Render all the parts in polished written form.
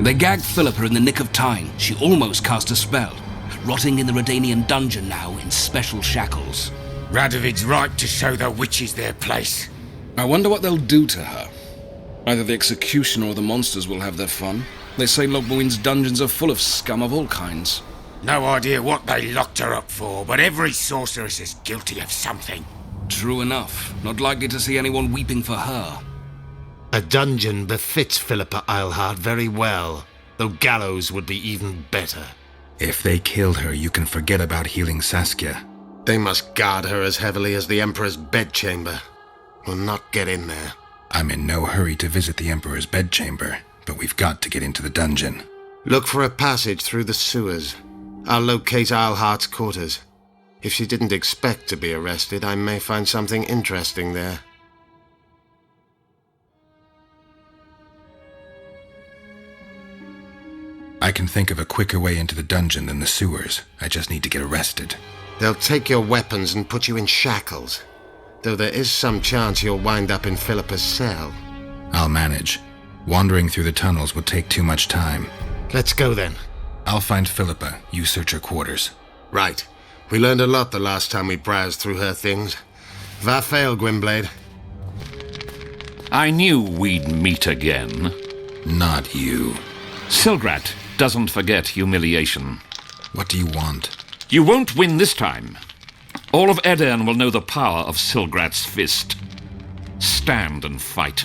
They gagged Philippa in the nick of time. She almost cast a spell. Rotting in the Redanian dungeon now in special shackles. Radovid's right to show the witches their place. I wonder what they'll do to her. Either the executioner or the monsters will have their fun. They say Loc Muinne's dungeons are full of scum of all kinds. No idea what they locked her up for, but every sorceress is guilty of something. True enough. Not likely to see anyone weeping for her. A dungeon befits Philippa Eilhart very well, though gallows would be even better. If they killed her, you can forget about healing Saskia. They must guard her as heavily as the Emperor's bedchamber. We'll not get in there. I'm in no hurry to visit the Emperor's bedchamber, but we've got to get into the dungeon. Look for a passage through the sewers. I'll locate Eilhart's quarters. If she didn't expect to be arrested, I may find something interesting there. I can think of a quicker way into the dungeon than the sewers. I just need to get arrested. They'll take your weapons and put you in shackles, though there is some chance you'll wind up in Philippa's cell. I'll manage. Wandering through the tunnels would take too much time. Let's go then. I'll find Philippa. You search her quarters. Right. We learned a lot the last time we browsed through her things. Va fail, Gwynblade. I knew we'd meet again. Not you. Silgrat doesn't forget humiliation. What do you want? You won't win this time. All of Edirn will know the power of Silgrat's fist. Stand and fight.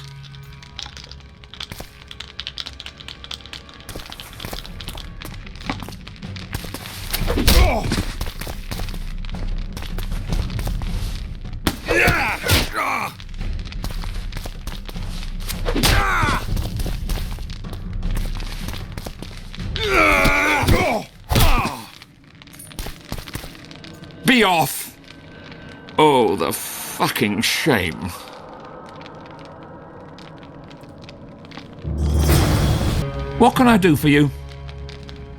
Be off! Oh, the fucking shame. What can I do for you?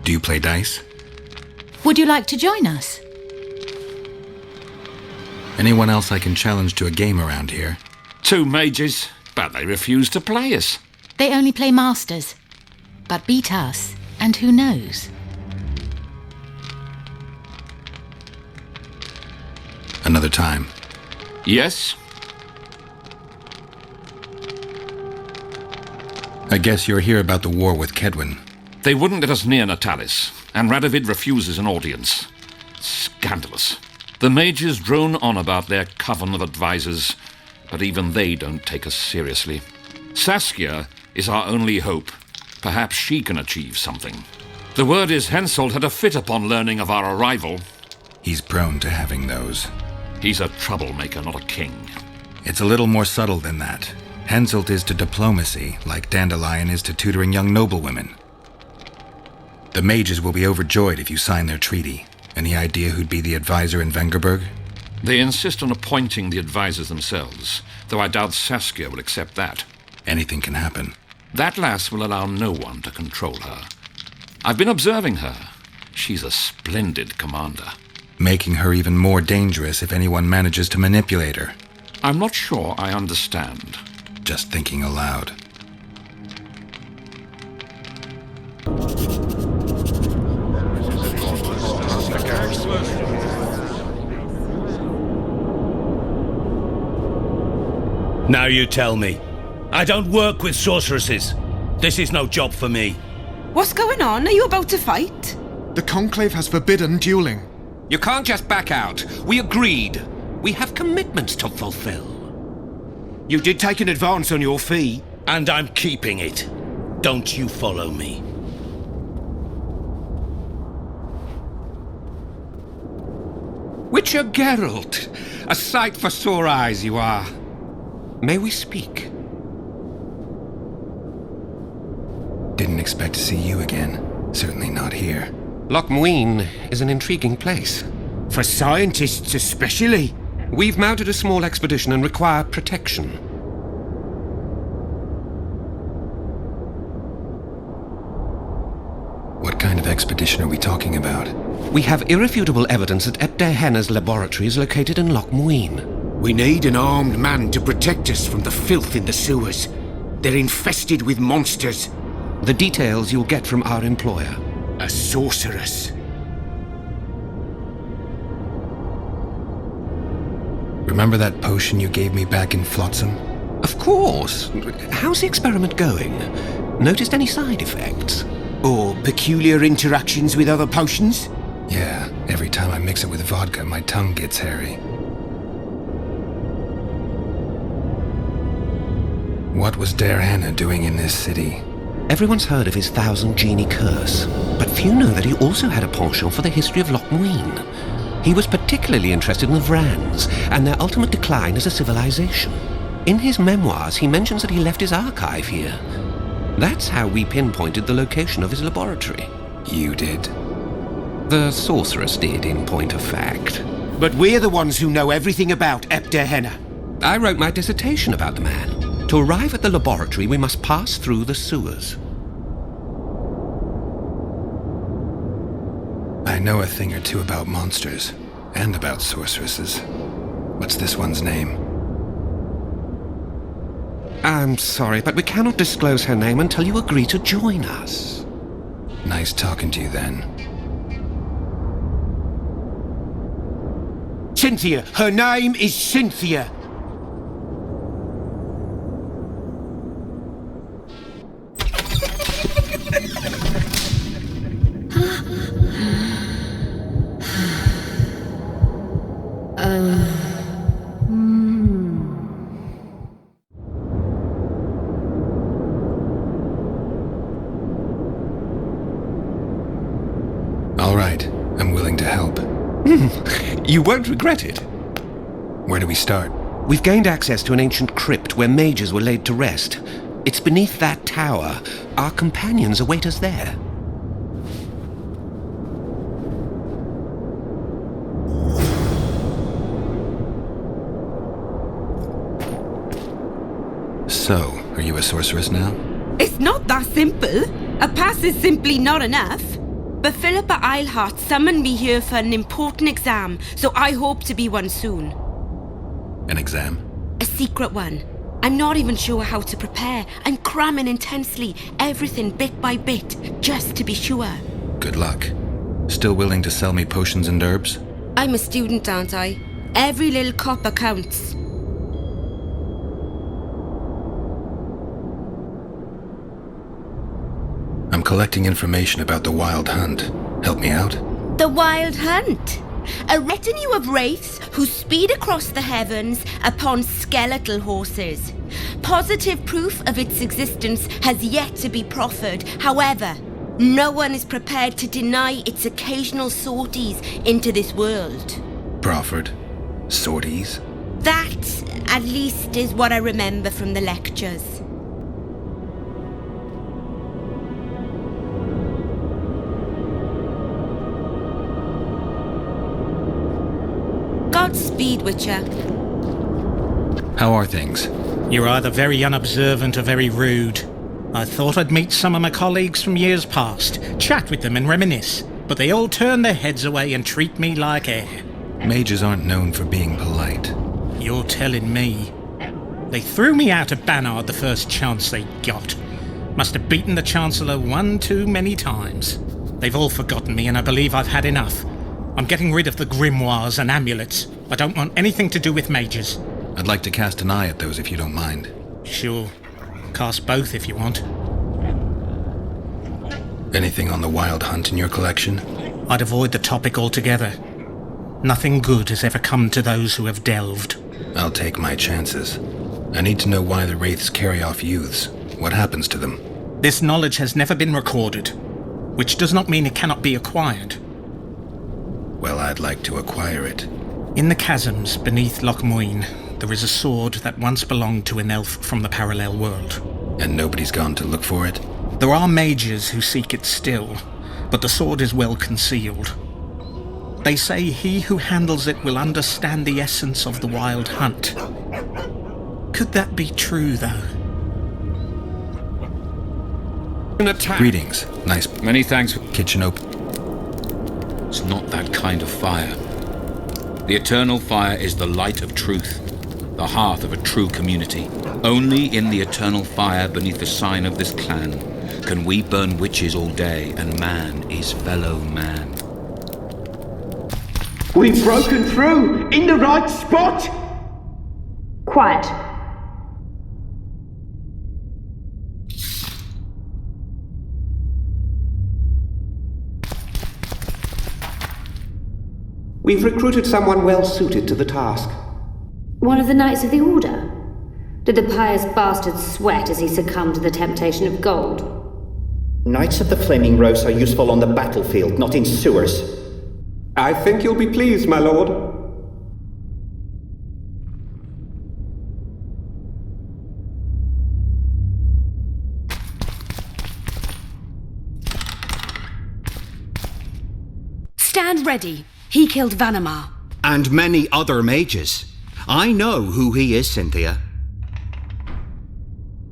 Do you play dice? Would you like to join us? Anyone else I can challenge to a game around here? 2 mages, but they refuse to play us. They only play masters, but beat us, and who knows? Another time. Yes? I guess you're here about the war with Kedwin. They wouldn't let us near Natalis, and Radovid refuses an audience. Scandalous. The mages drone on about their coven of advisors, but even they don't take us seriously. Saskia is our only hope. Perhaps she can achieve something. The word is Henselt had a fit upon learning of our arrival. He's prone to having those. He's a troublemaker, not a king. It's a little more subtle than that. Henselt is to diplomacy, like Dandelion is to tutoring young noblewomen. The mages will be overjoyed if you sign their treaty. Any idea who'd be the advisor in Vengerberg? They insist on appointing the advisors themselves, though I doubt Saskia will accept that. Anything can happen. That lass will allow no one to control her. I've been observing her. She's a splendid commander. Making her even more dangerous if anyone manages to manipulate her. I'm not sure I understand. Just thinking aloud. Now you tell me. I don't work with sorceresses. This is no job for me. What's going on? Are you about to fight? The Conclave has forbidden dueling. You can't just back out. We agreed. We have commitments to fulfill. You did take an advance on your fee. And I'm keeping it. Don't you follow me. Witcher Geralt. A sight for sore eyes you are. May we speak? Didn't expect to see you again. Certainly not here. Loc Muinne is an intriguing place. For scientists especially. We've mounted a small expedition and require protection. What kind of expedition are we talking about? We have irrefutable evidence that Epte Henna's laboratory is located in Loc Muinne. We need an armed man to protect us from the filth in the sewers. They're infested with monsters. The details you'll get from our employer. A sorceress. Remember that potion you gave me back in Flotsam? Of course. How's the experiment going? Noticed any side effects? Or peculiar interactions with other potions? Yeah, every time I mix it with vodka, my tongue gets hairy. What was Hannah doing in this city? Everyone's heard of his 1,000 genie curse, but few know that he also had a penchant for the history of Loc Muinne. He was particularly interested in the Vrans and their ultimate decline as a civilization. In his memoirs, he mentions that he left his archive here. That's how we pinpointed the location of his laboratory. You did? The sorceress did, in point of fact. But we're the ones who know everything about Hannah. I wrote my dissertation about the man. To arrive at the laboratory, we must pass through the sewers. I know a thing or two about monsters, and about sorceresses. What's this one's name? I'm sorry, but we cannot disclose her name until you agree to join us. Nice talking to you then. Cynthia. Her name is Cynthia. All right, I'm willing to help. You won't regret it. Where do we start? We've gained access to an ancient crypt where mages were laid to rest. It's beneath that tower. Our companions await us there. So, are you a sorceress now? It's not that simple. A pass is simply not enough. But Philippa Eilhart summoned me here for an important exam, so I hope to be one soon. An exam? A secret one. I'm not even sure how to prepare. I'm cramming intensely, everything bit by bit, just to be sure. Good luck. Still willing to sell me potions and herbs? I'm a student, aren't I? Every little copper counts. I'm collecting information about the Wild Hunt. Help me out? The Wild Hunt. A retinue of wraiths who speed across the heavens upon skeletal horses. Positive proof of its existence has yet to be proffered. However, no one is prepared to deny its occasional sorties into this world. Proffered? Sorties? That, at least, is what I remember from the lectures. Godspeed, Witcher. How are things? You're either very unobservant or very rude. I thought I'd meet some of my colleagues from years past, chat with them and reminisce, but they all turn their heads away and treat me like air. Mages aren't known for being polite. You're telling me. They threw me out of Bannard the first chance they got. Must have beaten the Chancellor one too many times. They've all forgotten me and I believe I've had enough. I'm getting rid of the grimoires and amulets. I don't want anything to do with mages. I'd like to cast an eye at those if you don't mind. Sure. Cast both if you want. Anything on the Wild Hunt in your collection? I'd avoid the topic altogether. Nothing good has ever come to those who have delved. I'll take my chances. I need to know why the wraiths carry off youths. What happens to them? This knowledge has never been recorded, which does not mean it cannot be acquired. Well, I'd like to acquire it. In the chasms beneath Loc Muinne, there is a sword that once belonged to an elf from the parallel world. And nobody's gone to look for it? There are mages who seek it still, but the sword is well concealed. They say he who handles it will understand the essence of the Wild Hunt. Could that be true, though? Greetings. Nice. Many thanks. Kitchen open. It's not that kind of fire. The eternal fire is the light of truth, the hearth of a true community. Only in the eternal fire beneath the sign of this clan Can we burn witches all day, and man is fellow man? We've broken through! In the right spot! Quiet. We've recruited someone well suited to the task. One of the Knights of the Order? Did the pious bastard sweat as he succumbed to the temptation of gold? Knights of the Flaming Rose are useful on the battlefield, not in sewers. I think you'll be pleased, my lord. Stand ready. He killed Vanamar. And many other mages. I know who he is, Cynthia.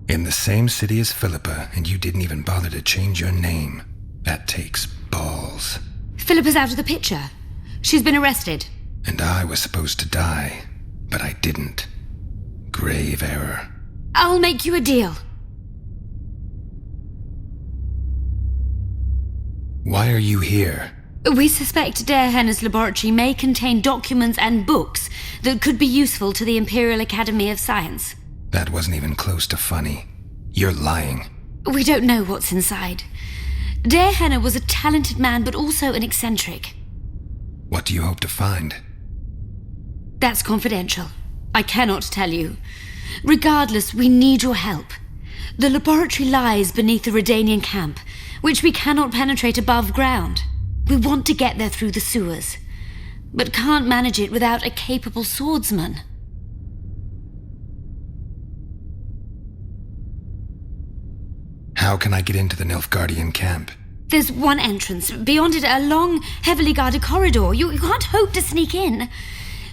In the same city as Philippa, and you didn't even bother to change your name. That takes balls. Philippa's out of the picture. She's been arrested. And I was supposed to die, but I didn't. Grave error. I'll make you a deal. Why are you here? We suspect Henna's laboratory may contain documents and books that could be useful to the Imperial Academy of Science. That wasn't even close to funny. You're lying. We don't know what's inside. Henna was a talented man, but also an eccentric. What do you hope to find? That's confidential. I cannot tell you. Regardless, we need your help. The laboratory lies beneath the Redanian camp, which we cannot penetrate above ground. We want to get there through the sewers, but can't manage it without a capable swordsman. How can I get into the Nilfgaardian camp? There's one entrance. Beyond it, a long, heavily guarded corridor. You can't hope to sneak in.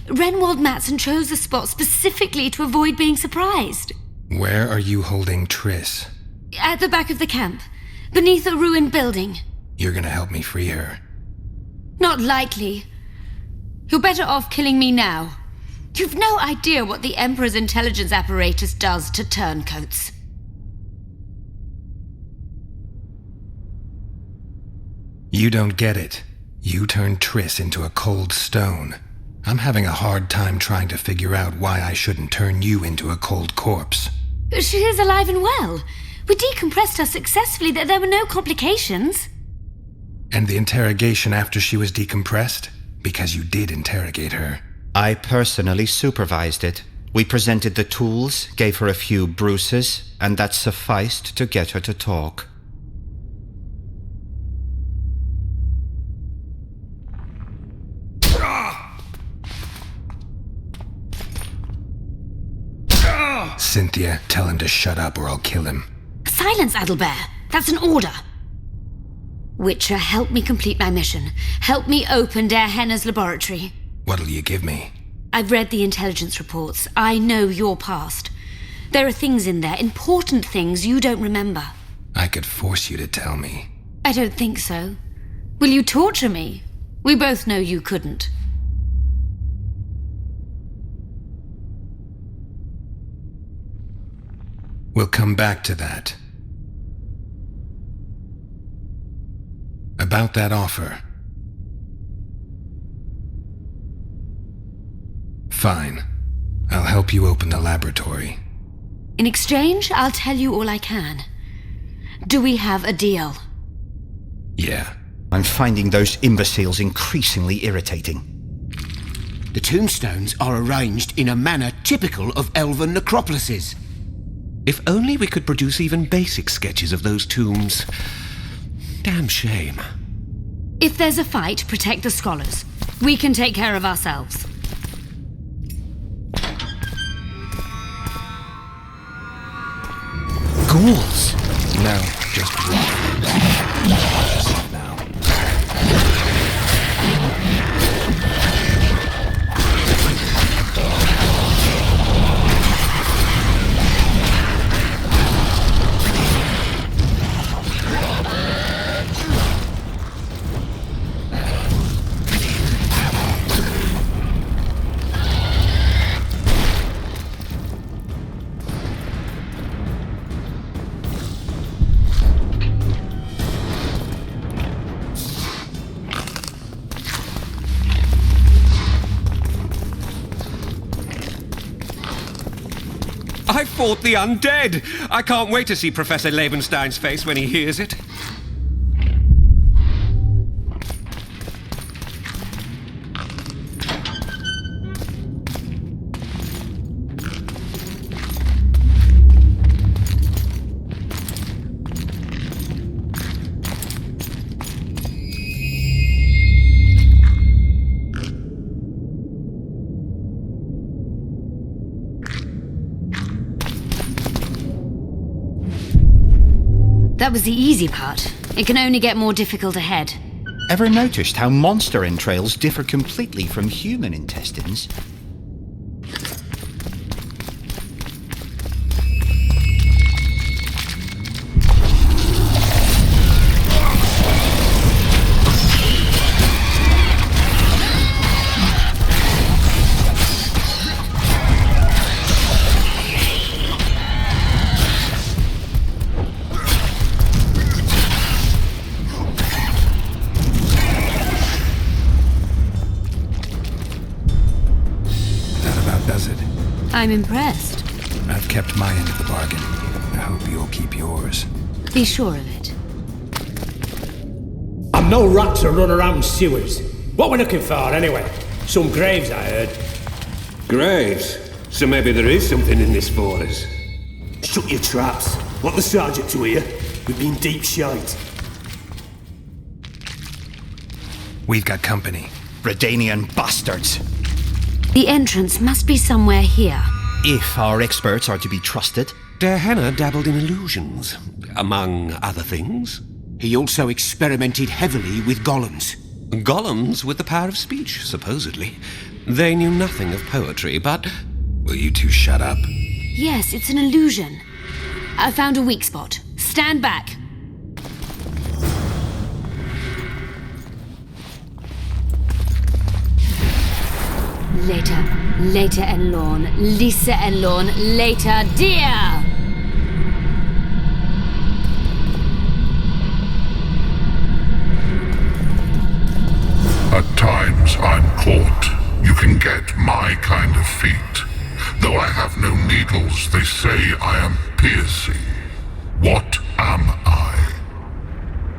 Renwald Matson chose the spot specifically to avoid being surprised. Where are you holding Triss? At the back of the camp, beneath a ruined building. You're gonna help me free her? Not likely. You're better off killing me now. You've no idea what the Emperor's intelligence apparatus does to turncoats. You don't get it. You turned Triss into a cold stone. I'm having a hard time trying to figure out why I shouldn't turn you into a cold corpse. She is alive and well. We decompressed her successfully. There were no complications. And the interrogation after she was decompressed? Because you did interrogate her. I personally supervised it. We presented the tools, gave her a few bruises, and that sufficed to get her to talk. Cynthia, tell him to shut up or I'll kill him. Silence, Adelbert. That's an order. Witcher, help me complete my mission. Help me open Henna's laboratory. What'll you give me? I've read the intelligence reports. I know your past. There are things in there, important things you don't remember. I could force you to tell me. I don't think so. Will you torture me? We both know you couldn't. We'll come back to that. About that offer. Fine. I'll help you open the laboratory. In exchange, I'll tell you all I can. Do we have a deal? Yeah. I'm finding those imbeciles increasingly irritating. The tombstones are arranged in a manner typical of elven necropolises. If only we could produce even basic sketches of those tombs. Damn shame. If there's a fight, protect the scholars. We can take care of ourselves. Ghouls! No, just now. I fought the undead! I can't wait to see Professor Lebenstein's face when he hears it. That was the easy part. It can only get more difficult ahead. Ever noticed how monster entrails differ completely from human intestines? I'm impressed. I've kept my end of the bargain. I hope you'll keep yours. Be sure of it. I'm no rat to run around sewers. What we're looking for, anyway? Some graves, I heard. Graves? So maybe there is something in this for us. Shut your traps. Want the sergeant to hear? We've been deep shite. We've got company. Redanian bastards. The entrance must be somewhere here. If our experts are to be trusted. Der Henner dabbled in illusions, among other things. He also experimented heavily with golems. Golems with the power of speech, supposedly. They knew nothing of poetry, but... Will you two shut up? Yes, it's an illusion. I found a weak spot. Stand back. Later en lawn, Lisa en lawn, later dear! At times I'm caught. You can get my kind of feat. Though I have no needles, they say I am piercing. What am I?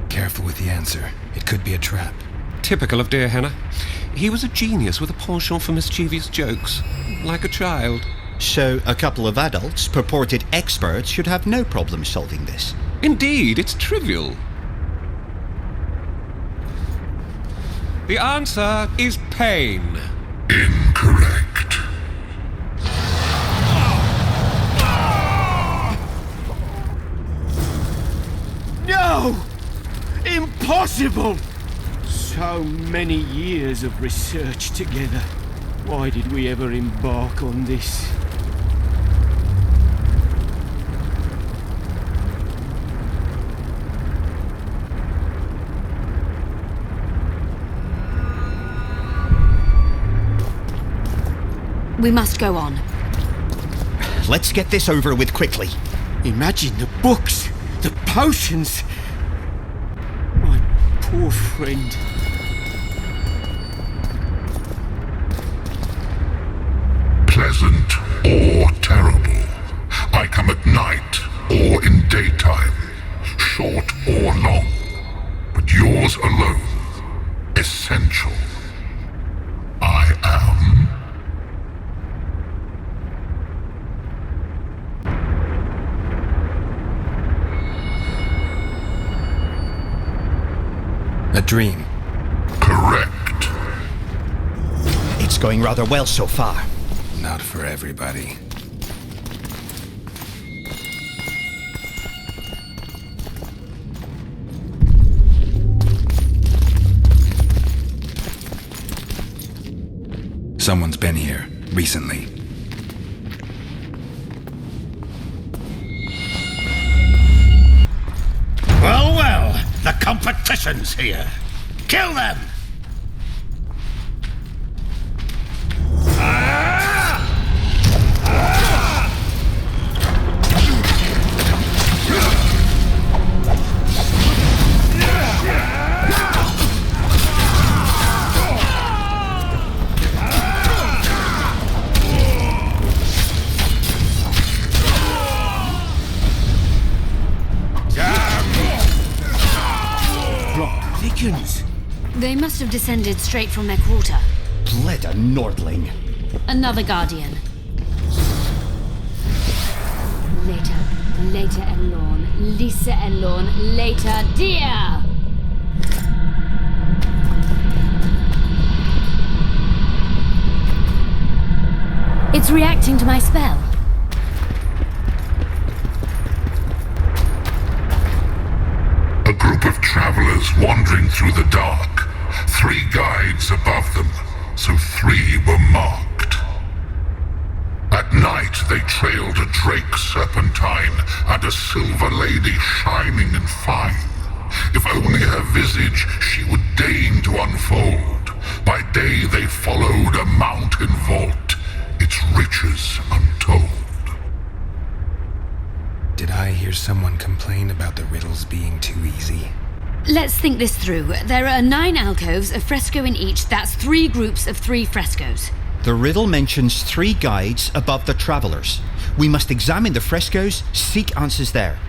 Careful with the answer. It could be a trap. Typical of dear Henner. He was a genius with a penchant for mischievous jokes, like a child. So a couple of adults, purported experts, should have no problem solving this. Indeed, it's trivial. The answer is pain. Incorrect. No! Impossible! So many years of research together. Why did we ever embark on this? We must go on. Let's get this over with quickly. Imagine the books, the potions. My poor friend. Pleasant or terrible. I come at night or in daytime, short or long, but yours alone, essential. I am... A dream. Correct. It's going rather well so far. Not for everybody. Someone's been here recently. Well, the competition's here. Kill them! dragons! They must have descended straight from their quarter. Bleda Nordling. Another guardian. Later Elorn, Lisa Elorn, later dear! It's reacting to my spell. A group of travelers wandering through the dark. 3 guides above them, so 3 were marked. At night they trailed a drake serpentine and a silver lady shining and fine. If only her visage she would deign to unfold. By day they followed a mountain vault, its riches untold. Did I hear someone complain about the riddles being too easy? Let's think this through. There are 9 alcoves, a fresco in each. That's 3 groups of 3 frescoes. The riddle mentions 3 guides above the travelers. We must examine the frescoes, seek answers there.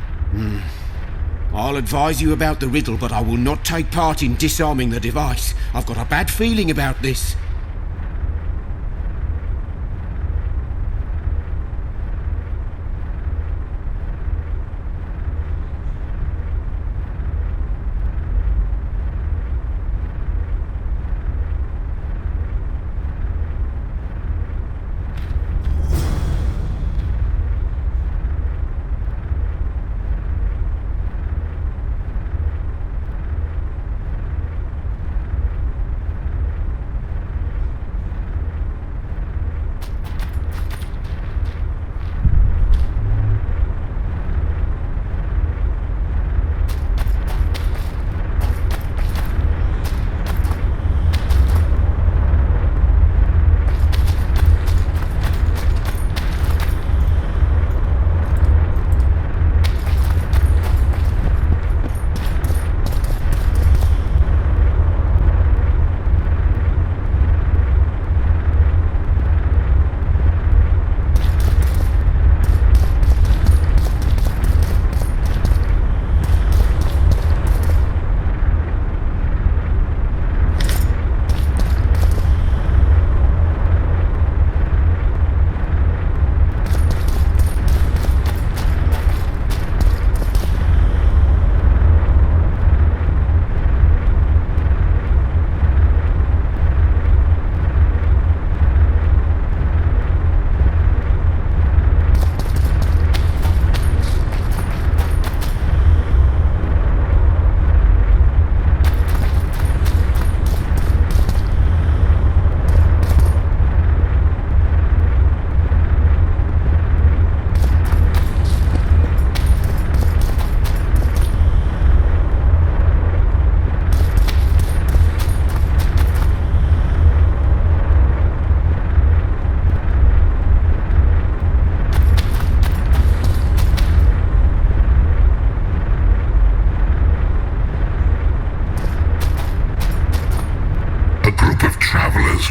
I'll advise you about the riddle, but I will not take part in disarming the device. I've got a bad feeling about this.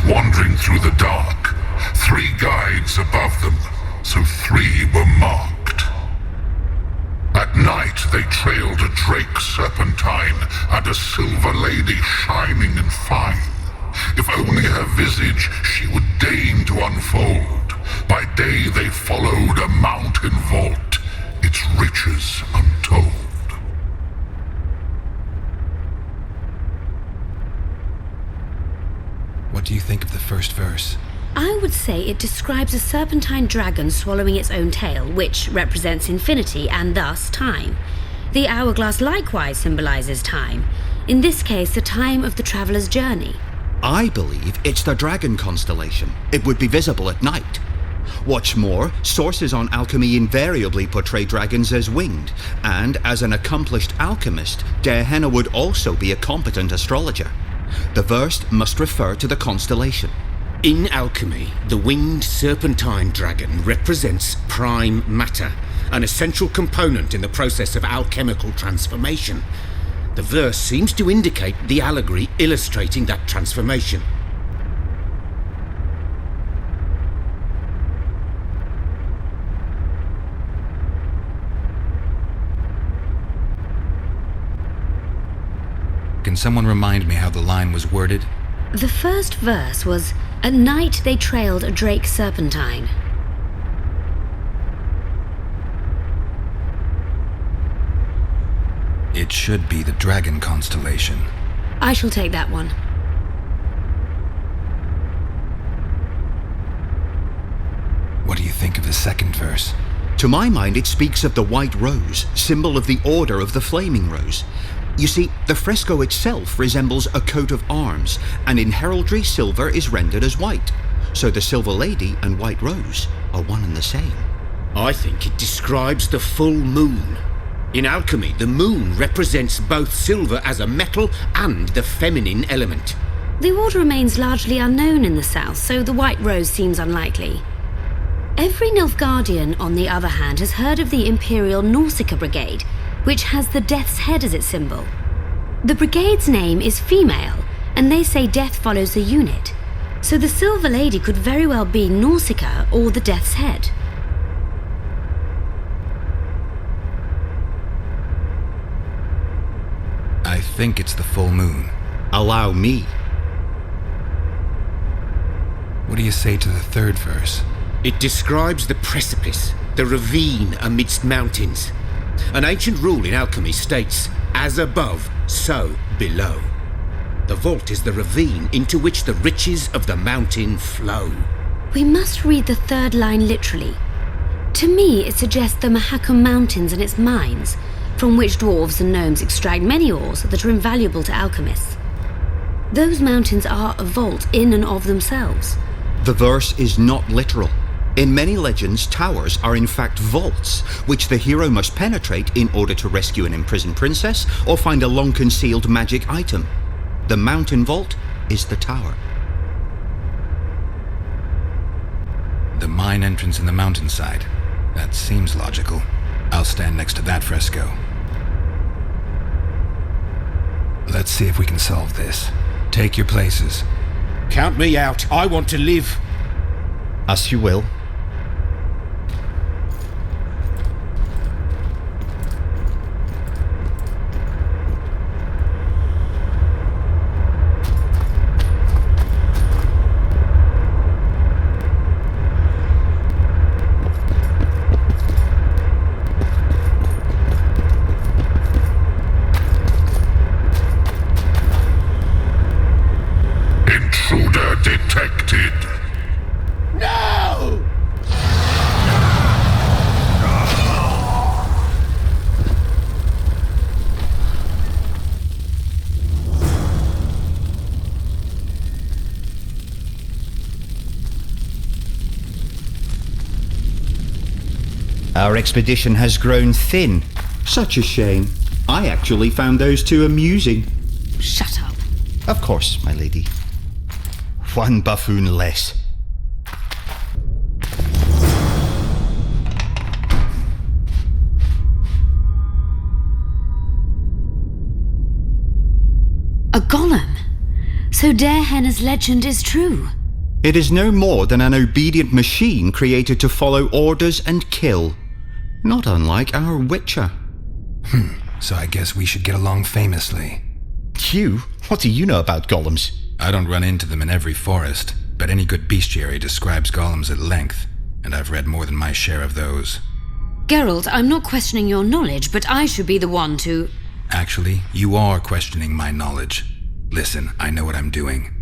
wandering through the dark. 3 guides above them, so 3 were marked. At night they trailed a drake serpentine and a silver lady shining and fine. If only her visage she would deign to unfold. By day they followed a mountain vault, its riches untold. What do you think of the first verse? I would say it describes a serpentine dragon swallowing its own tail, which represents infinity and thus time. The hourglass likewise symbolizes time. In this case, the time of the traveler's journey. I believe it's the dragon constellation. It would be visible at night. What's more, sources on alchemy invariably portray dragons as winged, and as an accomplished alchemist, Gehenna would also be a competent astrologer. The verse must refer to the constellation. In alchemy, the winged serpentine dragon represents prime matter, an essential component in the process of alchemical transformation. The verse seems to indicate the allegory illustrating that transformation. can someone remind me how the line was worded? The first verse was, "At night they trailed a drake serpentine." It should be the dragon constellation. I shall take that one. What do you think of the second verse? To my mind, it speaks of the white rose, symbol of the Order of the Flaming Rose. You see, the fresco itself resembles a coat of arms, and in heraldry, silver is rendered as white. So the Silver Lady and White Rose are one and the same. I think it describes the full moon. In alchemy, the moon represents both silver as a metal and the feminine element. The order remains largely unknown in the south, so the White Rose seems unlikely. Every Nilfgaardian, on the other hand, has heard of the Imperial Nausicaa Brigade, which has the Death's Head as its symbol. The brigade's name is female, and they say death follows the unit. So the Silver Lady could very well be Nausicaa or the Death's Head. I think it's the full moon. Allow me. What do you say to the third verse? It describes the precipice, the ravine amidst mountains. An ancient rule in alchemy states, as above, so below. The vault is the ravine into which the riches of the mountain flow. We must read the third line literally. To me, it suggests the Mahakam Mountains and its mines, from which dwarves and gnomes extract many ores that are invaluable to alchemists. Those mountains are a vault in and of themselves. The verse is not literal. In many legends, towers are in fact vaults, which the hero must penetrate in order to rescue an imprisoned princess or find a long-concealed magic item. The mountain vault is the tower. The mine entrance in the mountainside. That seems logical. I'll stand next to that fresco. Let's see if we can solve this. Take your places. Count me out. I want to live. As you will. Intruder detected. No! Our expedition has grown thin. Such a shame. I actually found those two amusing. Shut up. Of course, my lady. One buffoon less. A golem. So Darehenna's legend is true. It is no more than an obedient machine created to follow orders and kill. Not unlike our Witcher. So I guess we should get along famously. You? What do you know about golems? I don't run into them in every forest, but any good bestiary describes golems at length, and I've read more than my share of those. Geralt, I'm not questioning your knowledge, but I should be the one to... Actually, you are questioning my knowledge. Listen, I know what I'm doing.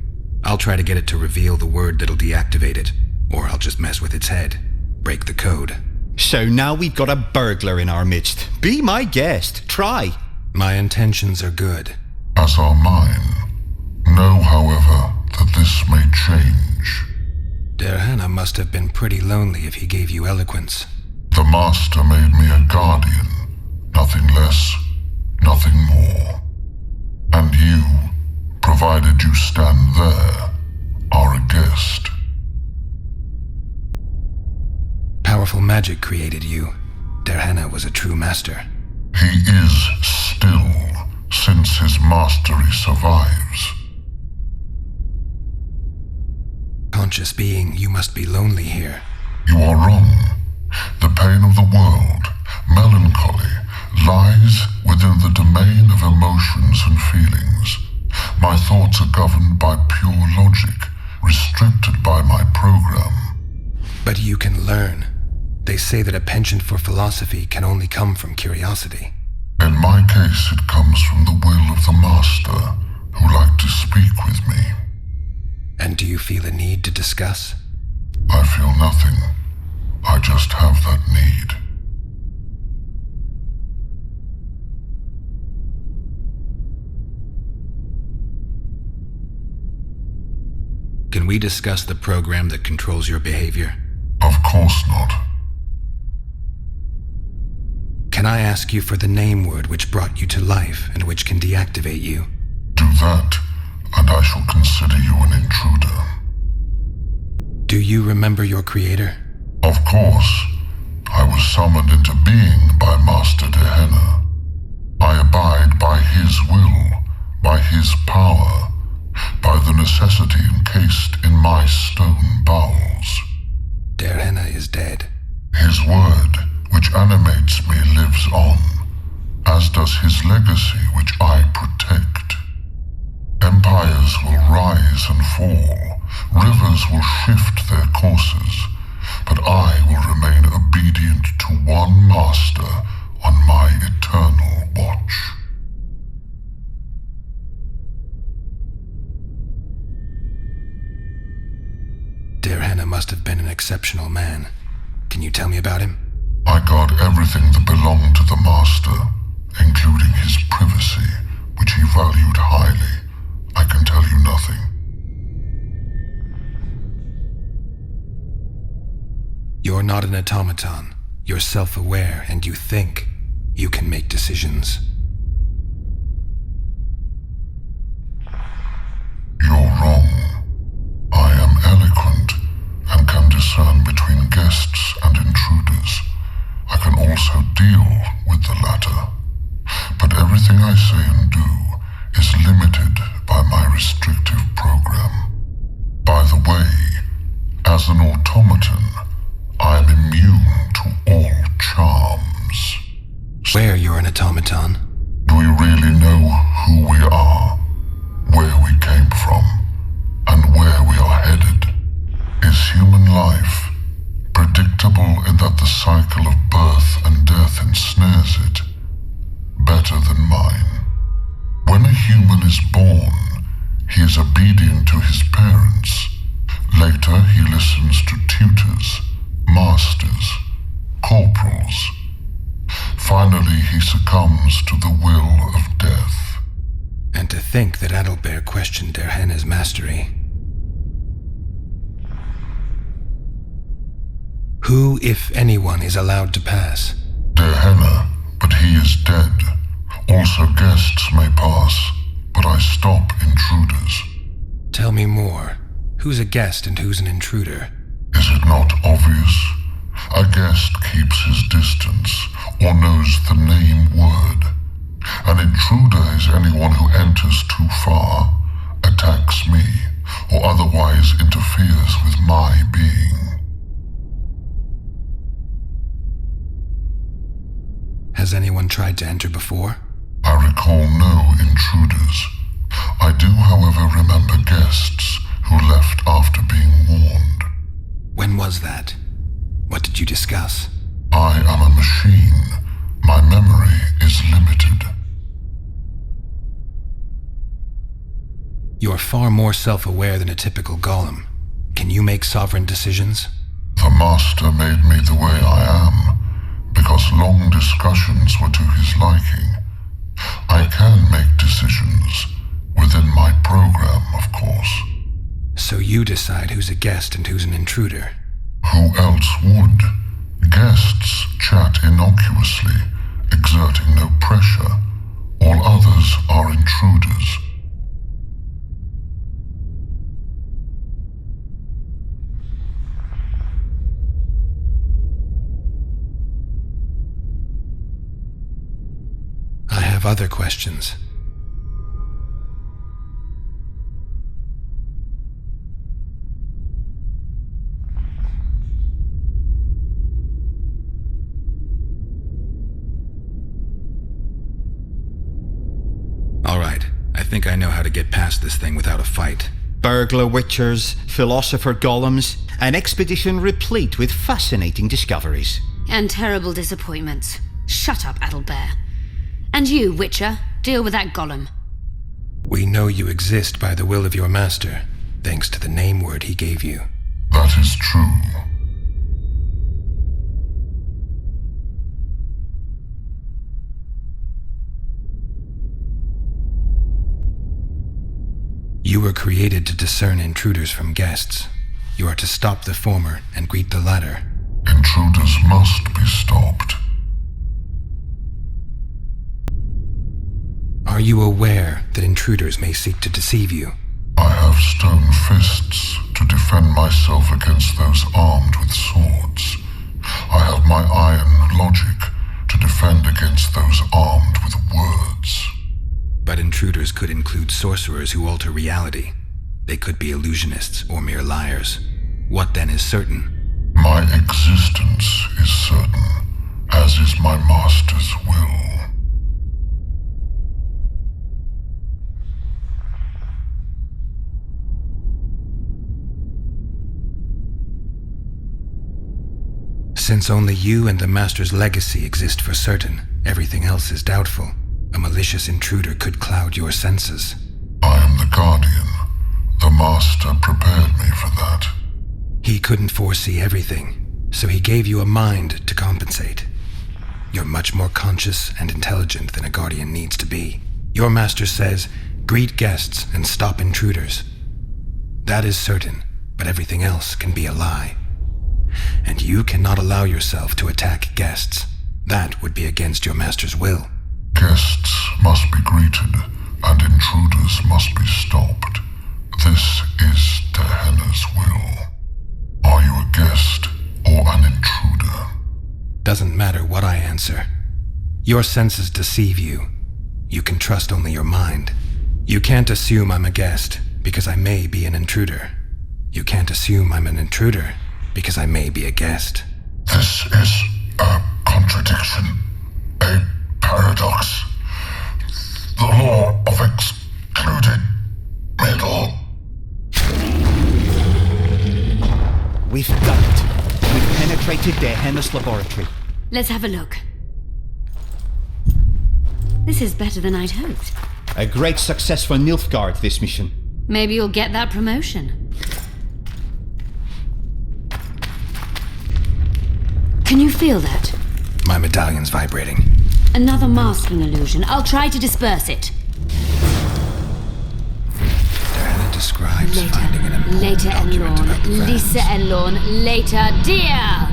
I'll try to get it to reveal the word that'll deactivate it, or I'll just mess with its head. Break the code. So now we've got a burglar in our midst. Be my guest. Try. My intentions are good. As are mine. Know, however, that this may change. Darehenna must have been pretty lonely if he gave you eloquence. The Master made me a guardian. Nothing less, nothing more. And you, provided you stand there, are a guest. Powerful magic created you. Darehenna was a true master. He is still, since his mastery survives. Conscious being, you must be lonely here. You are wrong. The pain of the world, melancholy, lies within the domain of emotions and feelings. thoughts are governed by pure logic, restricted by my program. But you can learn. They say that a penchant for philosophy can only come from curiosity. In my case, it comes from the will of the Master, who liked to speak with me. And do you feel a need to discuss? I feel nothing. I just have that need. Can we discuss the program that controls your behavior? Of course not. Can I ask you for the name word which brought you to life and which can deactivate you? Do that, and I shall consider you an intruder. Do you remember your creator? Of course. I was summoned into being by Master Gehenna. I abide by his will, by his power, by the necessity encased in my stone bowels. Gehenna is dead. His word, which animates me, lives on, as does his legacy, which I protect. Empires will rise and fall, rivers will shift their courses, but I will remain obedient to one master on my eternal watch. Gehenna must have been an exceptional man. Can you tell me about him? I guard everything that belonged to the Master, including his privacy, which he valued highly. I can tell you nothing. You're not an automaton. You're self-aware, and you think you can make decisions. You're wrong. I am eloquent and can discern between guests and intruders. I can also deal with the latter. But everything I say and do is limited by my restrictive program. By the way, as an automaton, I am immune to all charms. Swear you're an automaton. Do we really know who we are, where we came from, and where we are headed? Is human life predictable in that the cycle of birth and death ensnares it? Better than mine. When a human is born, he is obedient to his parents. Later, he listens to tutors, masters, corporals. Finally, he succumbs to the will of death. And to think that Adalbert questioned Gehenna's mastery. Who, if anyone, is allowed to pass? Gehenna, but he is dead. Also guests may pass, but I stop intruders. Tell me more. Who's a guest and who's an intruder? Is it not obvious? A guest keeps his distance, or knows the name word. An intruder is anyone who enters too far, attacks me, or otherwise interferes with my being. Has anyone tried to enter before? I recall no intruders. I do, however, remember guests who left after being warned. When was that? What did you discuss? I am a machine. My memory is limited. You're far more self-aware than a typical golem. Can you make sovereign decisions? The Master made me the way I am, because long discussions were to his liking. I can make decisions, within my program, of course. So you decide who's a guest and who's an intruder? Who else would? Guests chat innocuously, exerting no pressure. All others are intruders. I have other questions. All right, I think I know how to get past this thing without a fight. Burglar witchers, philosopher golems, an expedition replete with fascinating discoveries. And terrible disappointments. Shut up, Adelbear. And you, Witcher, deal with that golem. We know you exist by the will of your master, thanks to the name word he gave you. That is true. You were created to discern intruders from guests. You are to stop the former and greet the latter. Intruders must be stopped. Are you aware that intruders may seek to deceive you? I have stone fists to defend myself against those armed with swords. I have my iron logic to defend against those armed with words. But intruders could include sorcerers who alter reality. They could be illusionists or mere liars. What then is certain? My existence is certain, as is my master's will. Since only you and the Master's legacy exist for certain, everything else is doubtful. A malicious intruder could cloud your senses. I am the Guardian. The Master prepared me for that. He couldn't foresee everything, so he gave you a mind to compensate. You're much more conscious and intelligent than a Guardian needs to be. Your Master says, greet guests and stop intruders. That is certain, but everything else can be a lie. And you cannot allow yourself to attack guests. That would be against your Master's will. Guests must be greeted, and intruders must be stopped. This is Tehenna's will. Are you a guest or an intruder? Doesn't matter what I answer. Your senses deceive you. You can trust only your mind. You can't assume I'm a guest, because I may be an intruder. You can't assume I'm an intruder, because I may be a guest. This is a contradiction. A paradox. The law of excluded middle. We've done it. We've penetrated Tehenna's laboratory. Let's have a look. This is better than I'd hoped. A great success for Nilfgaard, this mission. Maybe you'll get that promotion. Can you feel that? My medallion's vibrating. Another masking illusion. I'll try to disperse it. Tehenna describes finding an important Later document about the Enlorn. Vrans. Lisa Enlorn. Later, dear!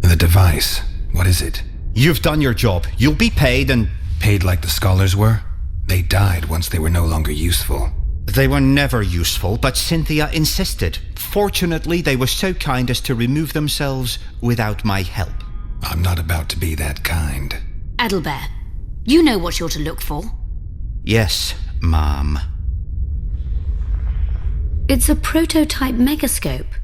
The device. What is it? You've done your job. You'll be paid and... Paid like the scholars were? They died once they were no longer useful. They were never useful, but Cynthia insisted. Fortunately, they were so kind as to remove themselves without my help. I'm not about to be that kind. Adelbear, you know what you're to look for. Yes, Ma'am. It's a prototype megascope.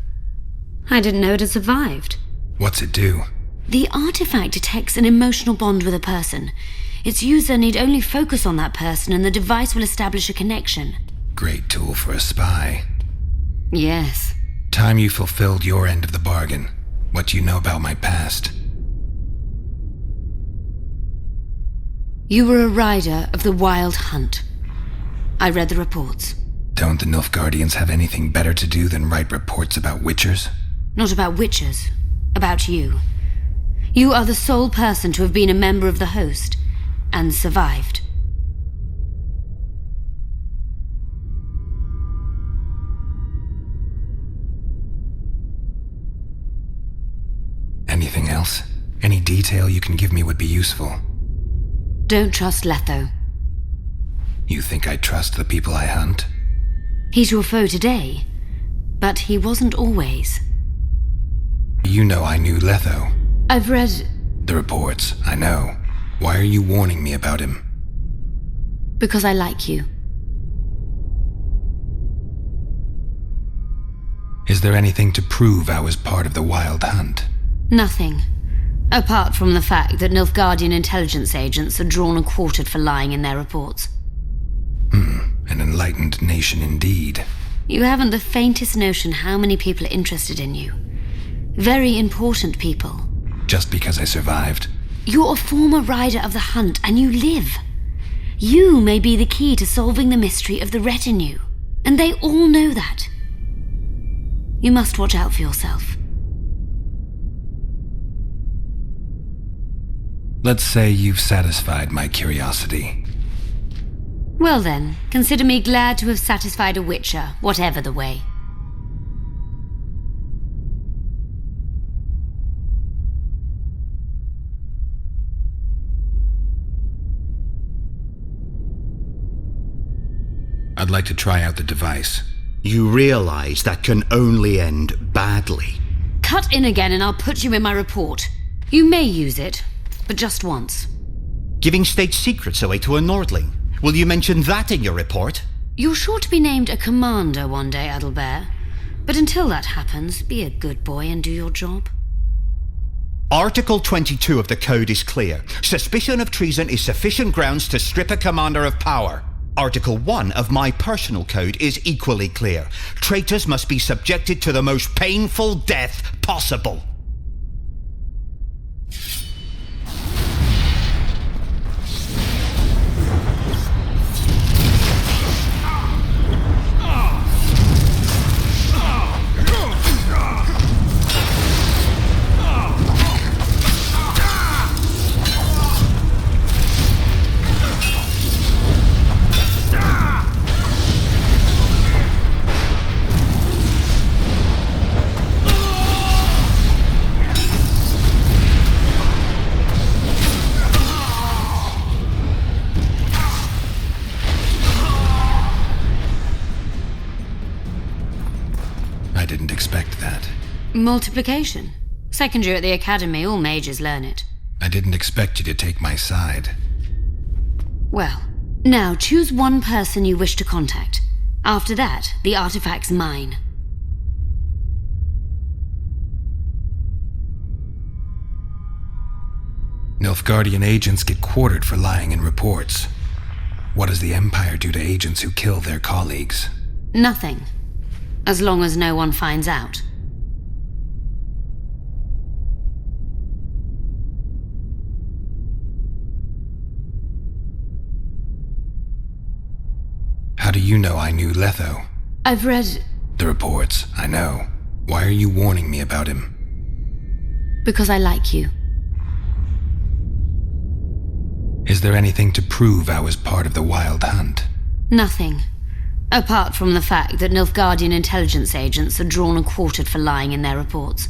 I didn't know it had survived. What's it do? The artifact detects an emotional bond with a person. Its user need only focus on that person and the device will establish a connection. Great tool for a spy. Yes. Time you fulfilled your end of the bargain. What do you know about my past? You were a rider of the Wild Hunt. I read the reports. Don't the Nilfgaardians have anything better to do than write reports about witchers? Not about witchers. About you. You are the sole person to have been a member of the host and survived. Anything else? Any detail you can give me would be useful. Don't trust Letho. You think I trust the people I hunt? He's your foe today, but he wasn't always. You know I knew Letho. I've read... The reports, I know. Why are you warning me about him? Because I like you. Is there anything to prove I was part of the Wild Hunt? Nothing. Apart from the fact that Nilfgaardian intelligence agents are drawn and quartered for lying in their reports. An enlightened nation indeed. You haven't the faintest notion how many people are interested in you. Very important people. Just because I survived? You're a former rider of the hunt, and you live. You may be the key to solving the mystery of the retinue, and they all know that. You must watch out for yourself. Let's say you've satisfied my curiosity. Well then, consider me glad to have satisfied a witcher, whatever the way. I'd like to try out the device. You realize that can only end badly. Cut in again and I'll put you in my report. You may use it, but just once. Giving state secrets away to a Nordling. Will you mention that in your report? You're sure to be named a commander one day, Adalbert. But until that happens, be a good boy and do your job. Article 22 of the Code is clear. Suspicion of treason is sufficient grounds to strip a commander of power. Article 1 of my personal code is equally clear. Traitors must be subjected to the most painful death possible. Multiplication. Second year at the academy, all mages learn it. I didn't expect you to take my side. Well, now choose one person you wish to contact. After that, the artifact's mine. Nilfgaardian agents get quartered for lying in reports. What does the Empire do to agents who kill their colleagues? Nothing. As long as no one finds out. How do you know I knew Letho? I've read... The reports, I know. Why are you warning me about him? Because I like you. Is there anything to prove I was part of the Wild Hunt? Nothing. Apart from the fact that Nilfgaardian intelligence agents are drawn and quartered for lying in their reports.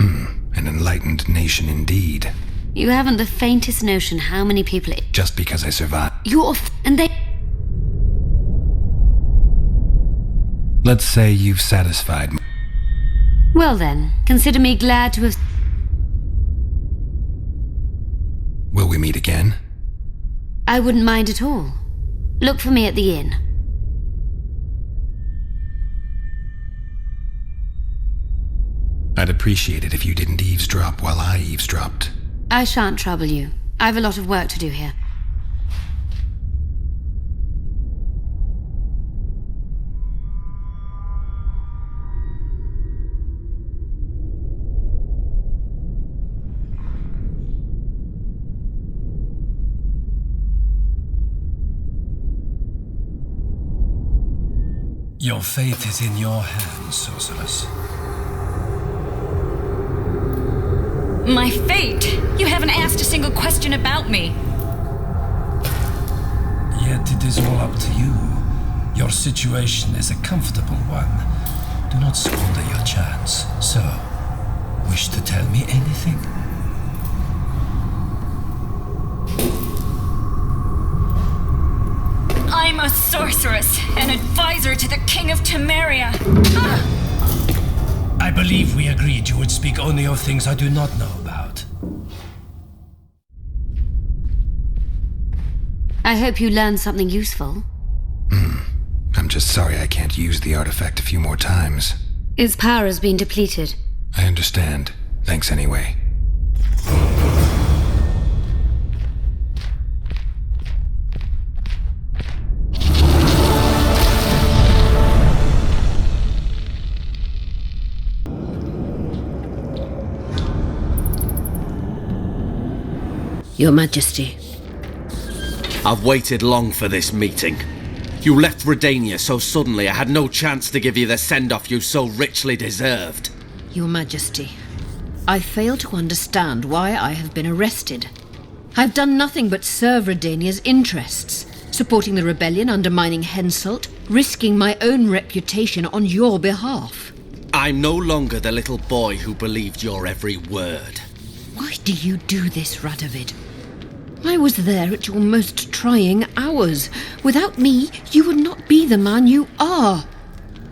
An enlightened nation indeed. You haven't the faintest notion how many people... Just because I survived... and they... Let's say you've satisfied me. Well then, consider me glad to have... Will we meet again? I wouldn't mind at all. Look for me at the inn. I'd appreciate it if you didn't eavesdrop while I eavesdropped. I shan't trouble you. I've a lot of work to do here. Your fate is in your hands, sorceress. My fate? You haven't asked a single question about me. Yet it is all up to you. Your situation is a comfortable one. Do not squander your chance. So, wish to tell me anything? I'm a sorceress, an advisor to the King of Temeria. I believe we agreed you would speak only of things I do not know about. I hope you learned something useful. I'm just sorry I can't use the artifact a few more times. Its power has been depleted. I understand. Thanks anyway. Your Majesty. I've waited long for this meeting. You left Redania so suddenly I had no chance to give you the send-off you so richly deserved. Your Majesty, I fail to understand why I have been arrested. I've done nothing but serve Redania's interests, supporting the rebellion, undermining Henselt, risking my own reputation on your behalf. I'm no longer the little boy who believed your every word. Why do you do this, Radovid? I was there at your most trying hours. Without me, you would not be the man you are.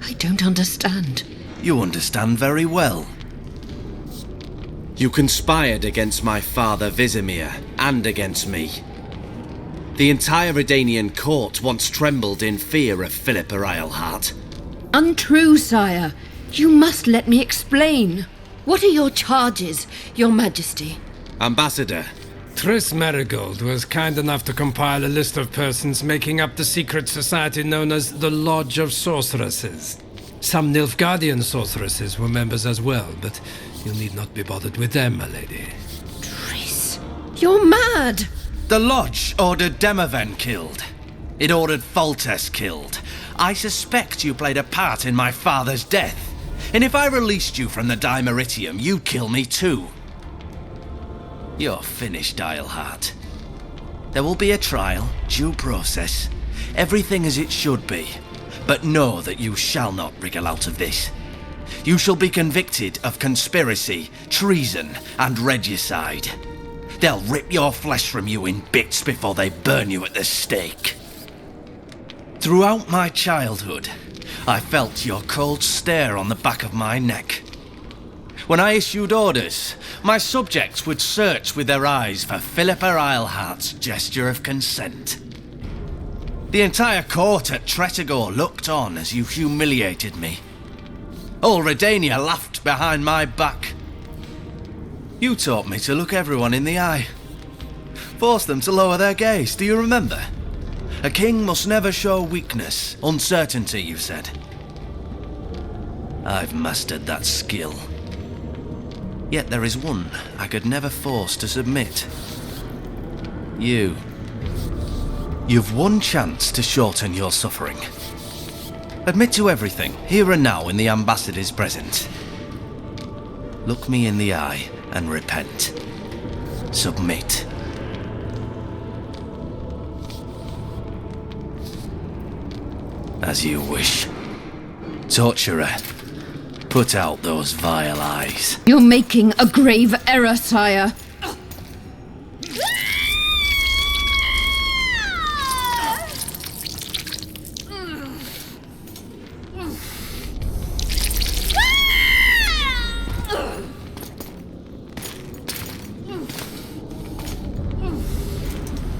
I don't understand. You understand very well. You conspired against my father Vizimir and against me. The entire Redanian court once trembled in fear of Philippa Eilhart. Untrue, sire. You must let me explain. What are your charges, Your Majesty? Ambassador. Triss Marigold was kind enough to compile a list of persons making up the secret society known as the Lodge of Sorceresses. Some Nilfgaardian sorceresses were members as well, but you need not be bothered with them, my lady. Triss, you're mad! The Lodge ordered Demoven killed. It ordered Foltest killed. I suspect you played a part in my father's death. And if I released you from the Dimeritium, you'd kill me too. You're finished, Eilhart. There will be a trial, due process, everything as it should be. But know that you shall not wriggle out of this. You shall be convicted of conspiracy, treason, and regicide. They'll rip your flesh from you in bits before they burn you at the stake. Throughout my childhood, I felt your cold stare on the back of my neck. When I issued orders, my subjects would search with their eyes for Philippa Eilhart's gesture of consent. The entire court at Tretogor looked on as you humiliated me. All Redania laughed behind my back. You taught me to look everyone in the eye. Forced them to lower their gaze, do you remember? A king must never show weakness, uncertainty, you said. I've mastered that skill. Yet there is one I could never force to submit. You. You've one chance to shorten your suffering. Admit to everything, here and now in the ambassador's presence. Look me in the eye and repent. Submit. As you wish. Torturer, put out those vile eyes. You're making a grave error, sire.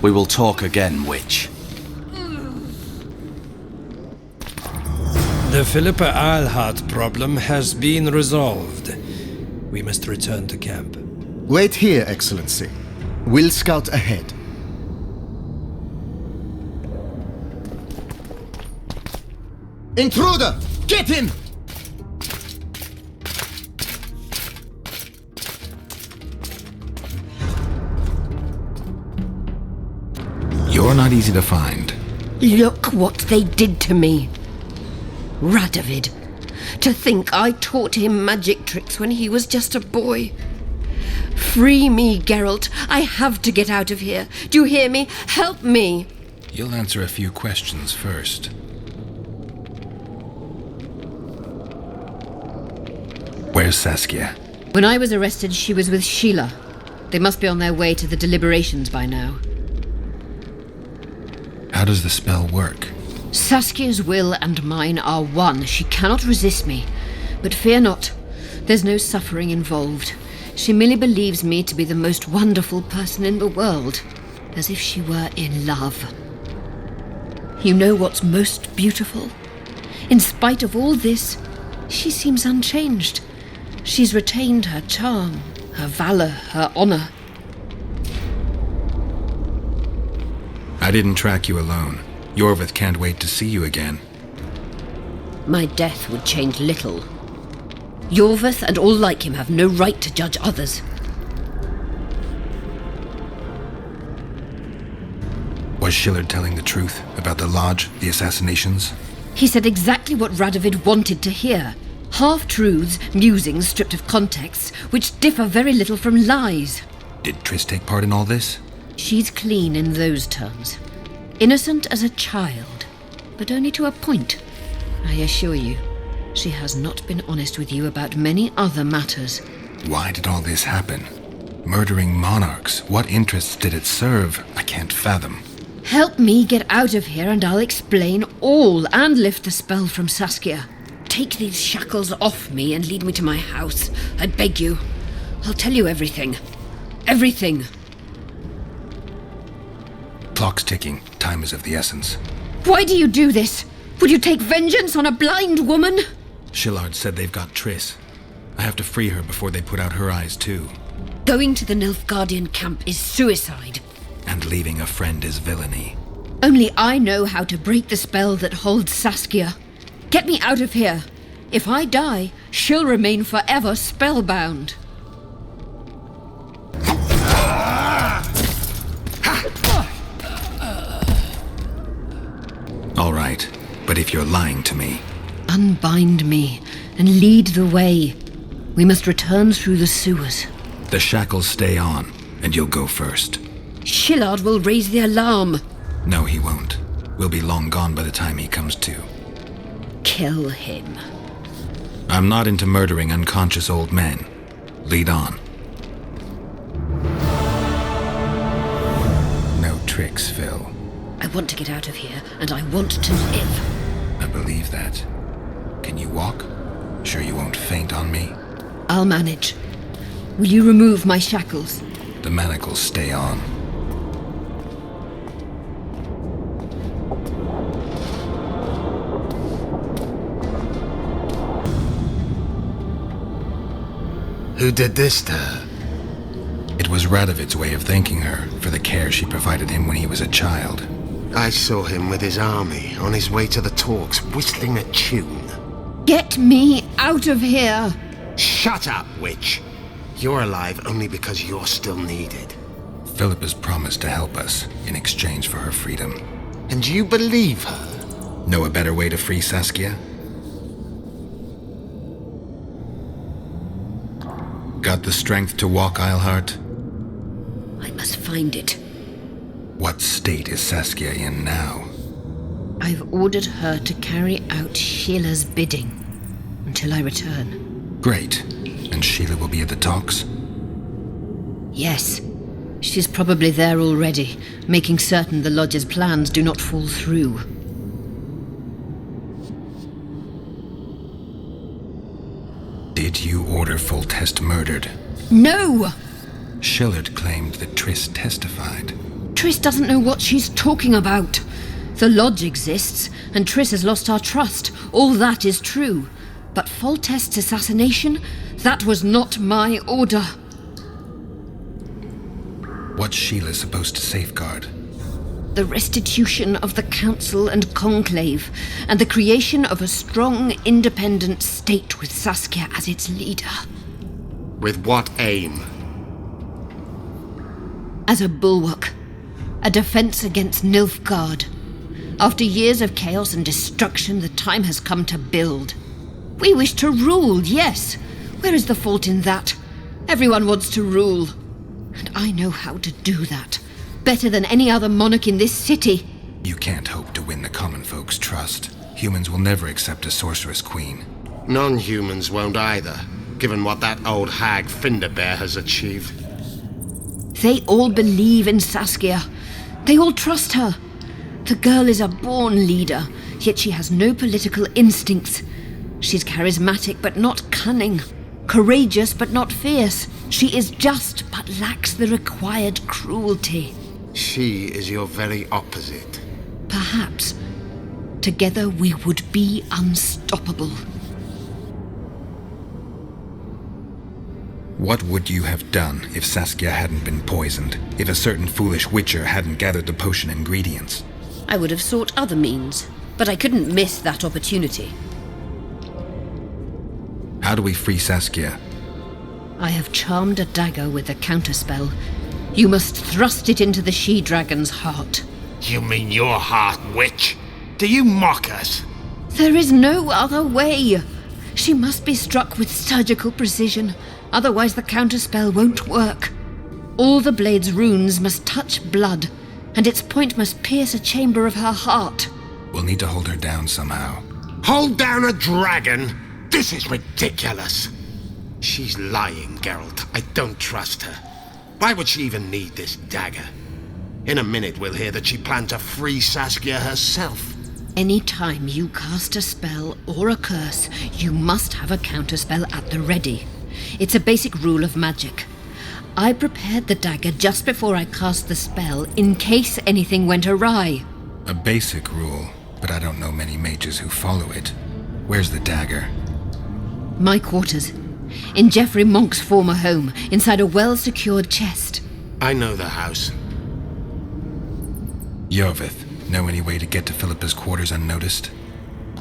We will talk again, witch. The Philippa Eilhart problem has been resolved. We must return to camp. Wait here, Excellency. We'll scout ahead. Intruder! Get him! You're not easy to find. Look what they did to me. Radovid. To think I taught him magic tricks when he was just a boy. Free me, Geralt. I have to get out of here. Do you hear me? Help me. You'll answer a few questions first. Where's Saskia? When I was arrested, she was with Sheila. They must be on their way to the deliberations by now. How does the spell work? Saskia's will and mine are one. She cannot resist me. But fear not. There's no suffering involved. She merely believes me to be the most wonderful person in the world, as if she were in love. You know what's most beautiful? In spite of all this, She seems unchanged. She's retained her charm, her valor, her honor. I didn't track you alone. Iorveth can't wait to see you again. My death would change little. Iorveth and all like him have no right to judge others. Was Shillard telling the truth about the Lodge, the assassinations? He said exactly what Radovid wanted to hear. Half-truths, musings stripped of context, which differ very little from lies. Did Triss take part in all this? She's clean in those terms. Innocent as a child, but only to a point. I assure you, she has not been honest with you about many other matters. Why did all this happen? Murdering monarchs, what interests did it serve? I can't fathom. Help me get out of here and I'll explain all and lift the spell from Saskia. Take these shackles off me and lead me to my house. I beg you. I'll tell you everything. Everything. Clock's ticking. Time is of the essence. Why do you do this? Would you take vengeance on a blind woman? Shillard said they've got Triss. I have to free her before they put out her eyes, too. Going to the Nilfgaardian camp is suicide. And leaving a friend is villainy. Only I know how to break the spell that holds Saskia. Get me out of here. If I die, she'll remain forever spellbound. All right, but if you're lying to me... Unbind me and lead the way. We must return through the sewers. The shackles stay on, and you'll go first. Shillard will raise the alarm. No, he won't. We'll be long gone by the time he comes to. Kill him. I'm not into murdering unconscious old men. Lead on. No tricks, Phil. I want to get out of here, and I want to live. I believe that. Can you walk? Sure you won't faint on me? I'll manage. Will you remove my shackles? The manacles stay on. Who did this to her? It was Radovid's way of thanking her for the care she provided him when he was a child. I saw him with his army on his way to the talks, whistling a tune. Get me out of here! Shut up, witch! You're alive only because you're still needed. Philippa's promised to help us in exchange for her freedom. And you believe her? Know a better way to free Saskia? Got the strength to walk, Eilhart? I must find it. What state is Saskia in now? I've ordered her to carry out Sheila's bidding until I return. Great. And Sheila will be at the talks? Yes. She's probably there already, making certain the Lodge's plans do not fall through. Did you order Foltest murdered? No! Shillard claimed that Triss testified. Triss doesn't know what she's talking about. The Lodge exists, and Triss has lost our trust. All that is true. But Foltest's assassination? That was not my order. What's Sheila supposed to safeguard? The restitution of the Council and Conclave, and the creation of a strong, independent state with Saskia as its leader. With what aim? As a bulwark. A defense against Nilfgaard. After years of chaos and destruction, the time has come to build. We wish to rule, yes. Where is the fault in that? Everyone wants to rule. And I know how to do that. Better than any other monarch in this city. You can't hope to win the common folk's trust. Humans will never accept a sorceress queen. Non-humans won't either, given what that old hag Finderbear has achieved. They all believe in Saskia. They all trust her. The girl is a born leader, yet she has no political instincts. She's charismatic but not cunning. Courageous but not fierce. She is just but lacks the required cruelty. She is your very opposite. Perhaps. Together we would be unstoppable. What would you have done if Saskia hadn't been poisoned? If a certain foolish witcher hadn't gathered the potion ingredients? I would have sought other means, but I couldn't miss that opportunity. How do we free Saskia? I have charmed a dagger with a counterspell. You must thrust it into the she-dragon's heart. You mean your heart, witch? Do you mock us? There is no other way. She must be struck with surgical precision, otherwise the counterspell won't work. All the blade's runes must touch blood, and its point must pierce a chamber of her heart. We'll need to hold her down somehow. Hold down a dragon? This is ridiculous. She's lying, Geralt. I don't trust her. Why would she even need this dagger? In a minute we'll hear that she planned to free Saskia herself. Any time you cast a spell or a curse, you must have a counterspell at the ready. It's a basic rule of magic. I prepared the dagger just before I cast the spell, in case anything went awry. A basic rule, but I don't know many mages who follow it. Where's the dagger? My quarters. In Geoffrey Monk's former home, inside a well-secured chest. I know the house. Iorveth, know any way to get to Philippa's quarters unnoticed?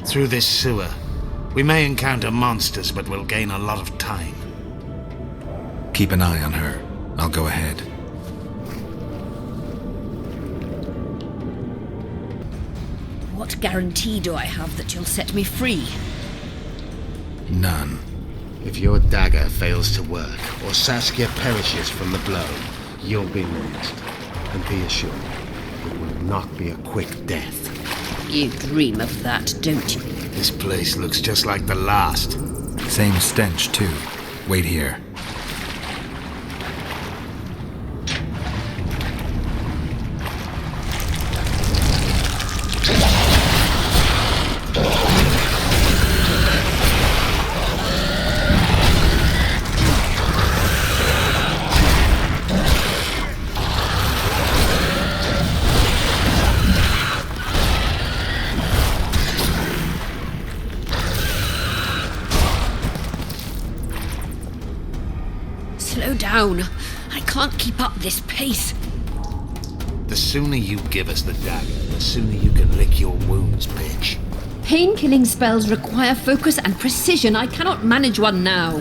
Through this sewer. We may encounter monsters, but we'll gain a lot of time. Keep an eye on her. I'll go ahead. What guarantee do I have that you'll set me free? None. If your dagger fails to work, or Saskia perishes from the blow, you'll be next. And be assured, it will not be a quick death. You dream of that, don't you? This place looks just like the last. Same stench, too. Wait here. Slow down. I can't keep up this pace. The sooner you give us the dagger, the sooner you can lick your wounds, bitch. Pain-killing spells require focus and precision. I cannot manage one now.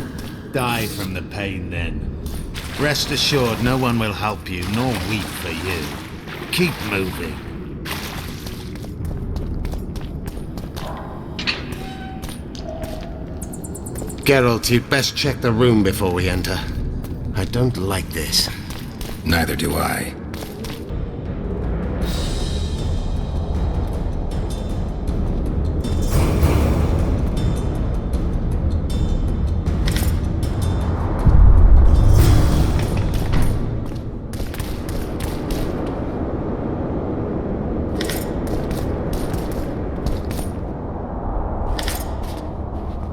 Die from the pain, then. Rest assured, no one will help you, nor weep for you. Keep moving. Geralt, you'd best check the room before we enter. I don't like this. Neither do I.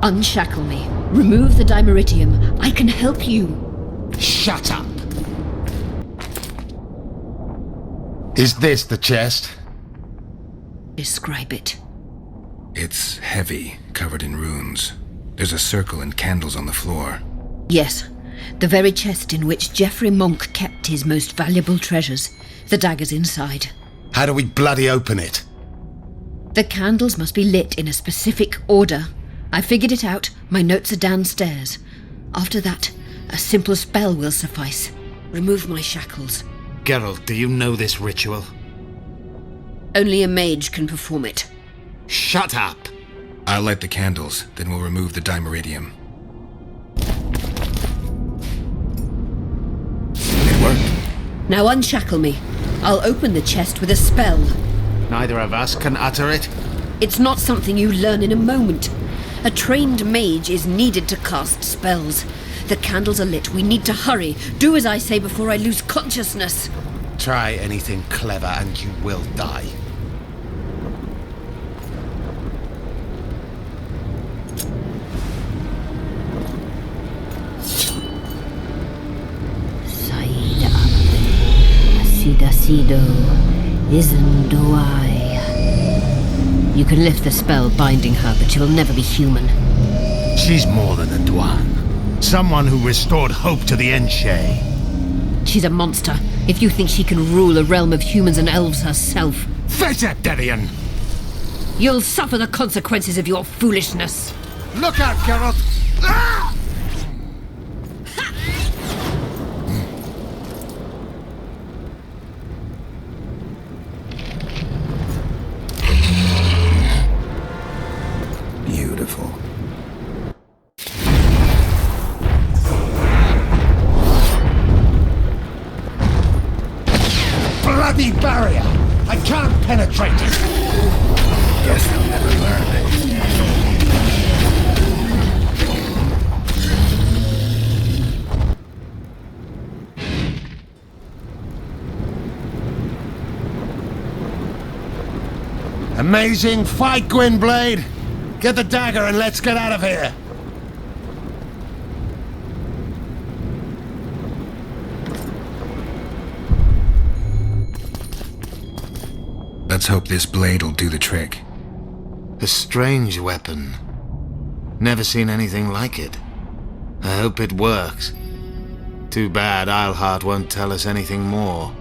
Unshackle me. Remove the dimeritium. I can help you. Shut up! Is this the chest? Describe it. It's heavy, covered in runes. There's a circle and candles on the floor. Yes, the very chest in which Geoffrey Monk kept his most valuable treasures. The dagger's inside. How do we bloody open it? The candles must be lit in a specific order. I figured it out. My notes are downstairs. After that, a simple spell will suffice. Remove my shackles. Geralt, do you know this ritual? Only a mage can perform it. Shut up! I'll light the candles, then we'll remove the dimeritium. It worked. Now unshackle me. I'll open the chest with a spell. Neither of us can utter it. It's not something you learn in a moment. A trained mage is needed to cast spells. The candles are lit. We need to hurry. Do as I say before I lose consciousness. Try anything clever and you will die. Saida Asida Sido Isendoai. You can lift the spell binding her, but she will never be human. She's more than a Dwan. Someone who restored hope to the Enshe. She's a monster, if you think she can rule a realm of humans and elves herself. Vegetarian! You'll suffer the consequences of your foolishness. Look out, Geralt! Ah! Beautiful. Bloody barrier! I can't penetrate it! Guess they'll never learn. Amazing fight, Gwynblade! Get the dagger and let's get out of here! Let's hope this blade will do the trick. A strange weapon. Never seen anything like it. I hope it works. Too bad Eilhart won't tell us anything more.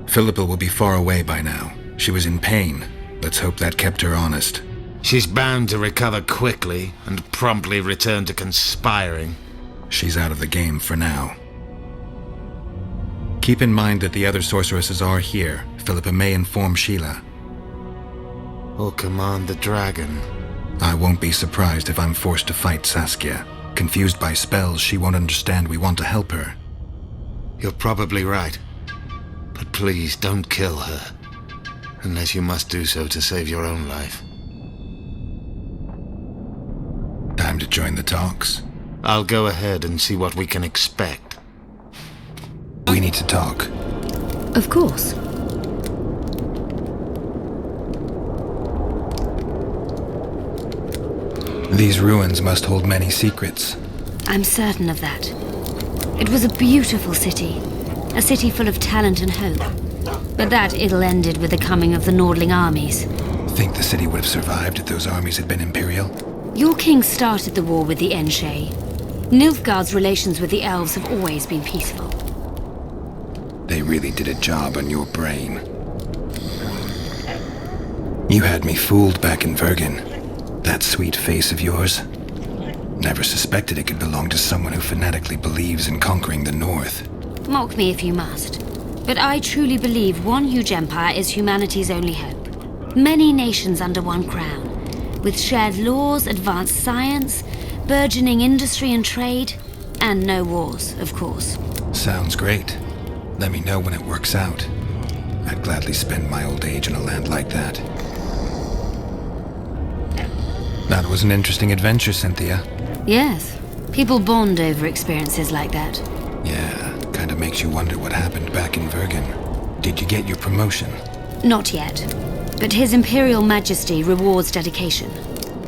Philippa will be far away by now. She was in pain. Let's hope that kept her honest. She's bound to recover quickly and promptly return to conspiring. She's out of the game for now. Keep in mind that the other sorceresses are here. Philippa may inform Sheila. Or command the dragon. I won't be surprised if I'm forced to fight Saskia. Confused by spells, she won't understand we want to help her. You're probably right. But please don't kill her. Unless you must do so to save your own life. Time to join the talks. I'll go ahead and see what we can expect. We need to talk. Of course. These ruins must hold many secrets. I'm certain of that. It was a beautiful city. A city full of talent and hope. But that ill ended with the coming of the Nordling armies. Think the city would have survived if those armies had been Imperial? Your king started the war with the Enshe. Nilfgaard's relations with the elves have always been peaceful. They really did a job on your brain. You had me fooled back in Vergen. That sweet face of yours. Never suspected it could belong to someone who fanatically believes in conquering the North. Mock me if you must. But I truly believe one huge empire is humanity's only hope. Many nations under one crown. With shared laws, advanced science, burgeoning industry and trade, and no wars, of course. Sounds great. Let me know when it works out. I'd gladly spend my old age in a land like that. That was an interesting adventure, Cynthia. Yes. People bond over experiences like that. Yeah, kinda makes you wonder what happened back in Vergen. Did you get your promotion? Not yet. But His Imperial Majesty rewards dedication.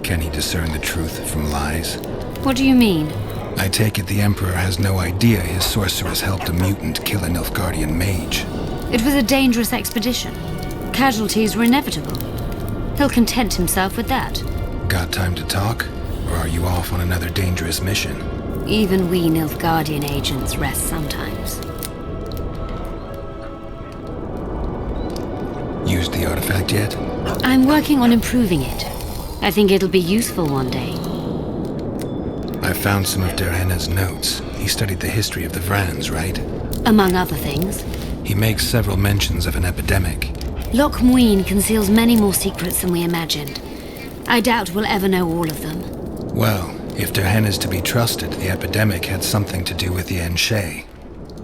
Can he discern the truth from lies? What do you mean? I take it the Emperor has no idea his sorceress helped a mutant kill a Nilfgaardian mage. It was a dangerous expedition. Casualties were inevitable. He'll content himself with that. Got time to talk? Or are you off on another dangerous mission? Even we Nilfgaardian agents rest sometimes. Used the artifact yet? I'm working on improving it. I think it'll be useful one day. I found some of Derhenna's notes. He studied the history of the Vrans, right? Among other things. He makes several mentions of an epidemic. Loc Muinne conceals many more secrets than we imagined. I doubt we'll ever know all of them. Well, if Derhenna's to be trusted, the epidemic had something to do with the Enshe.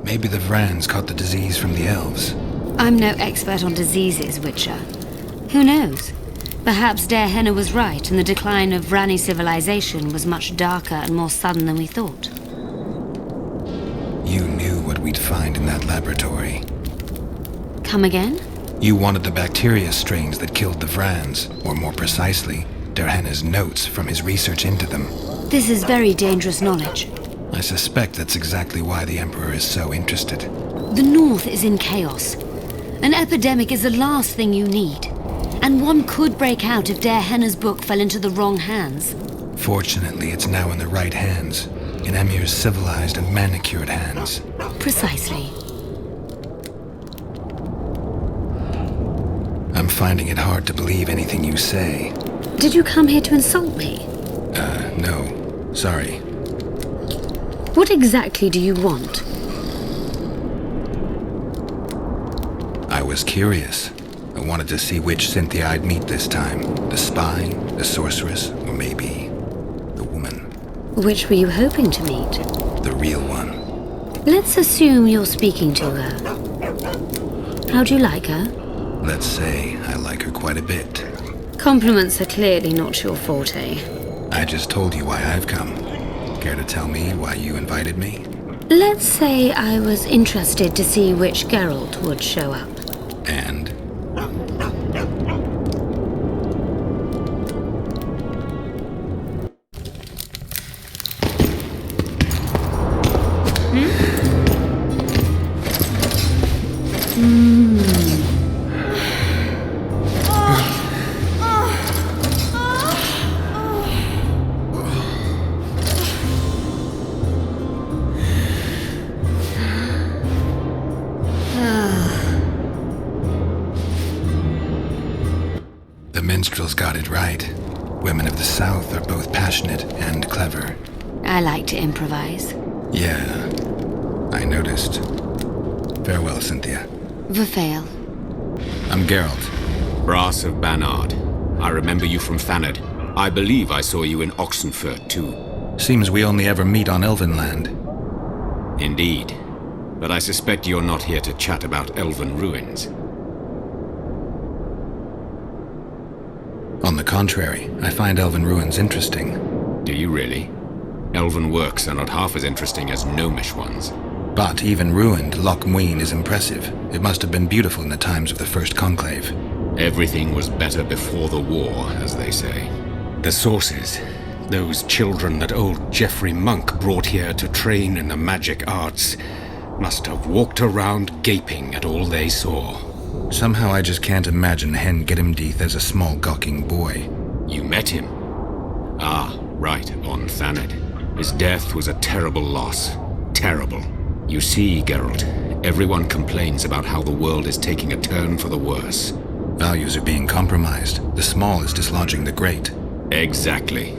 Maybe the Vrans caught the disease from the elves. I'm no expert on diseases, Witcher. Who knows? Perhaps Derhenna was right, and the decline of Vrani civilization was much darker and more sudden than we thought. You knew what we'd find in that laboratory. Come again? You wanted the bacteria strains that killed the Vrans, or more precisely, Derhenna's notes from his research into them. This is very dangerous knowledge. I suspect that's exactly why the Emperor is so interested. The North is in chaos. An epidemic is the last thing you need. And one could break out if Derhenna's book fell into the wrong hands. Fortunately, it's now in the right hands. In Emir's civilized and manicured hands. Precisely. I'm finding it hard to believe anything you say. Did you come here to insult me? No. Sorry. What exactly do you want? I was curious. I wanted to see which Cynthia I'd meet this time. The spy, the sorceress, or maybe the woman. Which were you hoping to meet? The real one. Let's assume you're speaking to her. How do you like her? Let's say I like her quite a bit. Compliments are clearly not your forte. I just told you why I've come. Care to tell me why you invited me? Let's say I was interested to see which Geralt would show up. And? The minstrels got it right. Women of the South are both passionate and clever. I like to improvise. Yeah, I noticed. Farewell, Cynthia. Verfail. I'm Geralt. Brass of Banard. I remember you from Thanedd. I believe I saw you in Oxenfurt, too. Seems we only ever meet on Elvenland. Indeed. But I suspect you're not here to chat about elven ruins. On the contrary, I find elven ruins interesting. Do you really? Elven works are not half as interesting as gnomish ones. But even ruined, Loc Muinne is impressive. It must have been beautiful in the times of the First Conclave. Everything was better before the war, as they say. The sources, those children that old Geoffrey Monk brought here to train in the magic arts, must have walked around gaping at all they saw. Somehow I just can't imagine Hen Gedimdeath as a small gawking boy. You met him? Ah, right, on Thanedd. His death was a terrible loss. Terrible. You see, Geralt, everyone complains about how the world is taking a turn for the worse. Values are being compromised. The small is dislodging the great. Exactly.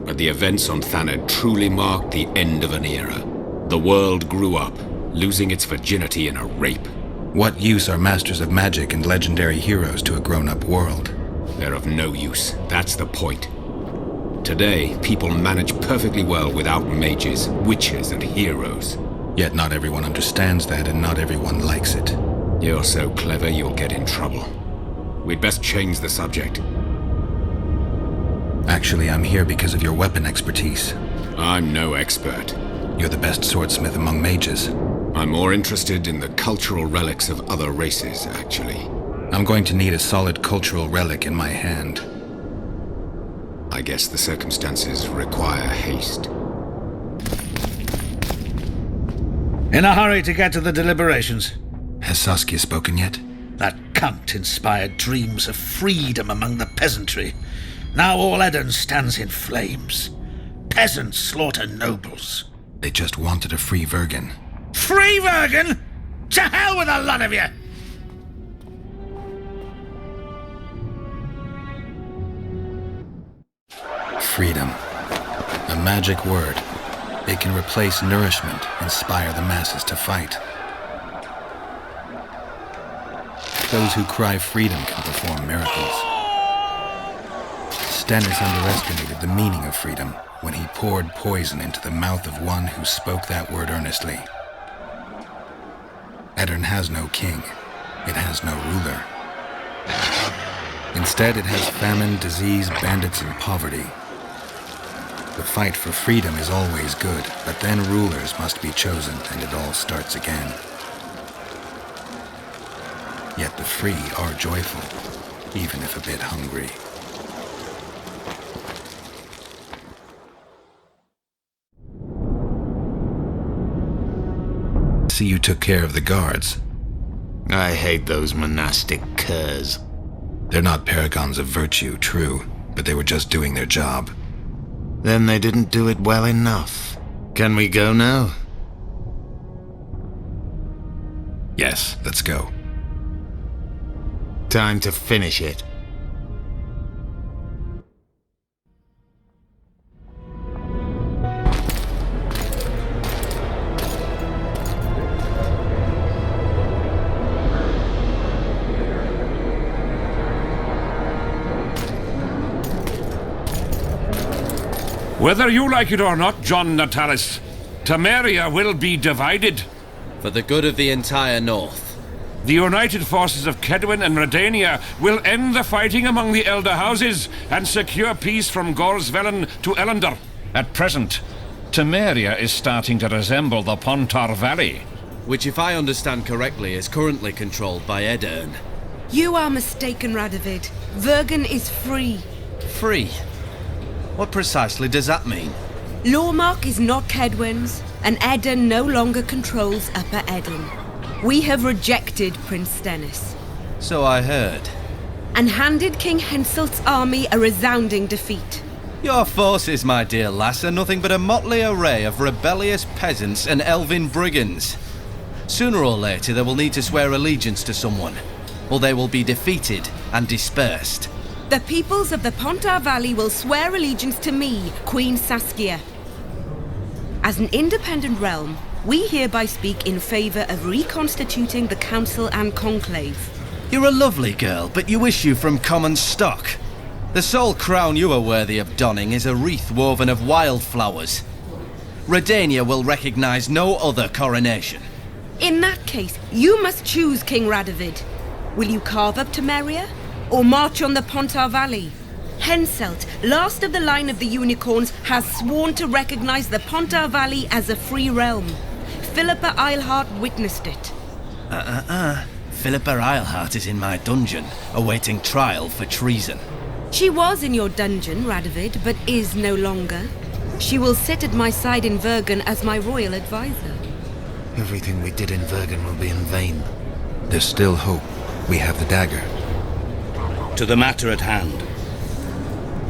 But the events on Thanedd truly marked the end of an era. The world grew up, losing its virginity in a rape. What use are masters of magic and legendary heroes to a grown-up world? They're of no use. That's the point. Today, people manage perfectly well without mages, witches, and heroes. Yet not everyone understands that, and not everyone likes it. You're so clever you'll get in trouble. We'd best change the subject. Actually, I'm here because of your weapon expertise. I'm no expert. You're the best swordsmith among mages. I'm more interested in the cultural relics of other races, actually. I'm going to need a solid cultural relic in my hand. I guess the circumstances require haste. In a hurry to get to the deliberations. Has Saskia spoken yet? That cunt inspired dreams of freedom among the peasantry. Now all Edirne stands in flames. Peasants slaughter nobles. They just wanted a free Vergen. Free Vergen? To hell with the lot of you! Freedom. A magic word. It can replace nourishment, inspire the masses to fight. Those who cry freedom can perform miracles. Stannis underestimated the meaning of freedom when he poured poison into the mouth of one who spoke that word earnestly. Edirne has no king. It has no ruler. Instead, it has famine, disease, bandits, and poverty. The fight for freedom is always good, but then rulers must be chosen, and it all starts again. Yet the free are joyful, even if a bit hungry. See, you took care of the guards. I hate those monastic curs. They're not paragons of virtue, true, but they were just doing their job. Then they didn't do it well enough. Can we go now? Yes, let's go. Time to finish it. Whether you like it or not, John Natalis, Temeria will be divided. For the good of the entire North. The united forces of Kedwin and Redania will end the fighting among the Elder Houses and secure peace from Gorsvelen to Ellender. At present, Temeria is starting to resemble the Pontar Valley. Which, if I understand correctly, is currently controlled by Herein. You are mistaken, Radovid. Vergen is free. Free? What precisely does that mean? Lawmark is not Kedwin's, and Herein no longer controls Upper Eden. We have rejected Prince Stennis. So I heard. And handed King Henselt's army a resounding defeat. Your forces, my dear lass, are nothing but a motley array of rebellious peasants and elven brigands. Sooner or later they will need to swear allegiance to someone, or they will be defeated and dispersed. The peoples of the Pontar Valley will swear allegiance to me, Queen Saskia. As an independent realm, we hereby speak in favor of reconstituting the Council and Conclave. You're a lovely girl, but you issue from common stock. The sole crown you are worthy of donning is a wreath woven of wildflowers. Redania will recognize no other coronation. In that case, you must choose, King Radovid. Will you carve up Temeria, or march on the Pontar Valley? Henselt, last of the line of the unicorns, has sworn to recognize the Pontar Valley as a free realm. Philippa Eilhart witnessed it. Philippa Eilhart is in my dungeon, awaiting trial for treason. She was in your dungeon, Radovid, but is no longer. She will sit at my side in Vergen as my royal advisor. Everything we did in Vergen will be in vain. There's still hope. We have the dagger. To the matter at hand.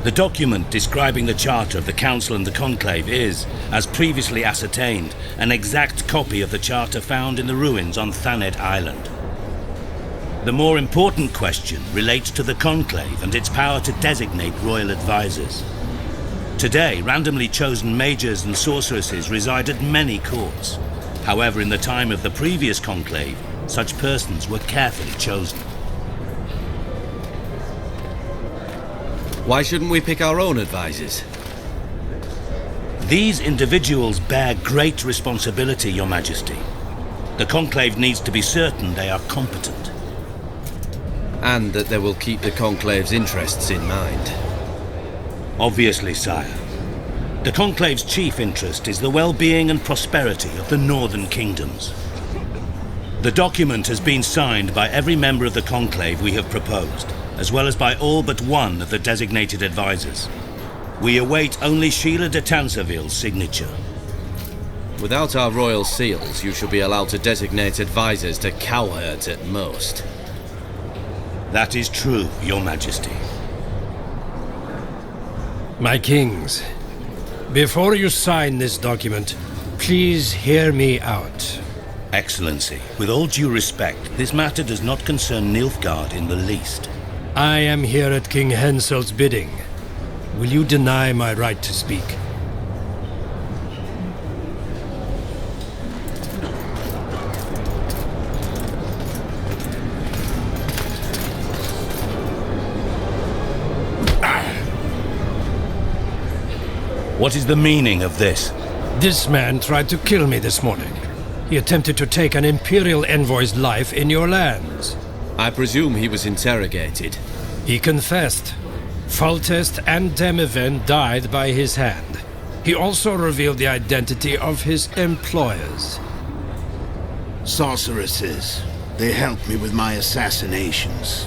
The document describing the charter of the Council and the Conclave is, as previously ascertained, an exact copy of the charter found in the ruins on Thanet Island. The more important question relates to the Conclave and its power to designate royal advisors. Today, randomly chosen mages and sorceresses reside at many courts. However, in the time of the previous Conclave, such persons were carefully chosen. Why shouldn't we pick our own advisors? These individuals bear great responsibility, Your Majesty. The Conclave needs to be certain they are competent. And that they will keep the Conclave's interests in mind. Obviously, sire. The Conclave's chief interest is the well-being and prosperity of the northern kingdoms. The document has been signed by every member of the Conclave we have proposed, as well as by all but one of the designated advisors. We await only Sheila de Tanseville's signature. Without our royal seals, you shall be allowed to designate advisors to cowherds at most. That is true, Your Majesty. My kings, before you sign this document, please hear me out. Excellency, with all due respect, this matter does not concern Nilfgaard in the least. I am here at King Henselt's bidding. Will you deny my right to speak? What is the meaning of this? This man tried to kill me this morning. He attempted to take an Imperial envoy's life in your lands. I presume he was interrogated. He confessed. Foltest and Demiven died by his hand. He also revealed the identity of his employers. Sorceresses. They helped me with my assassinations.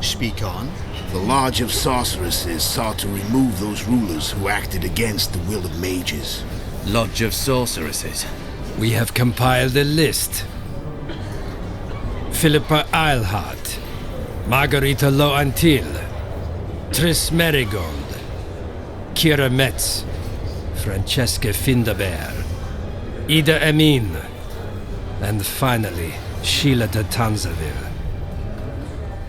Speak on. The Lodge of Sorceresses sought to remove those rulers who acted against the will of mages. Lodge of Sorceresses? We have compiled a list. Philippa Eilhart, Margarita Loantil, Triss Merigold, Kira Metz, Francesca Findaber, Ida Emin, and finally, Sheila de Tanzaville.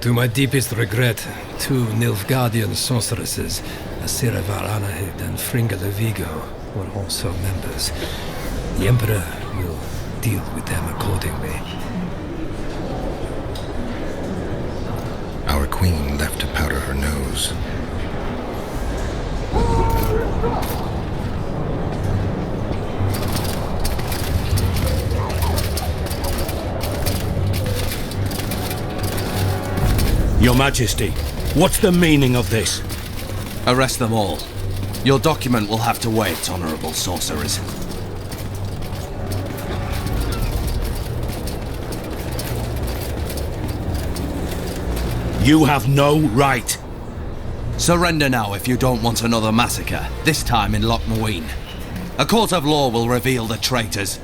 To my deepest regret, 2 Nilfgaardian sorceresses, Asira Varanahid and Fringa Levigo, were also members. The Emperor will deal with them accordingly. Our queen left to powder her nose. Your Majesty, what's the meaning of this? Arrest them all. Your document will have to wait, honorable sorceress. You have no right. Surrender now if you don't want another massacre, this time in Loc Muinne. A court of law will reveal the traitors.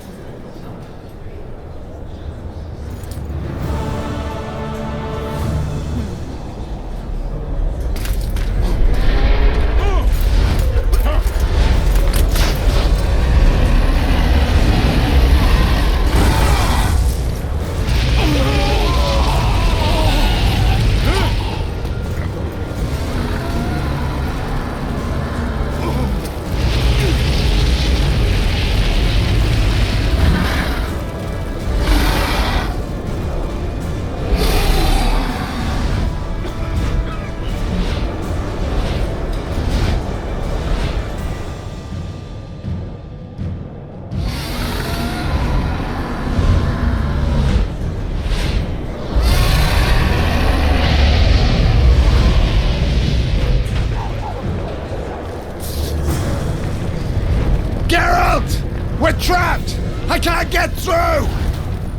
We're trapped! I can't get through!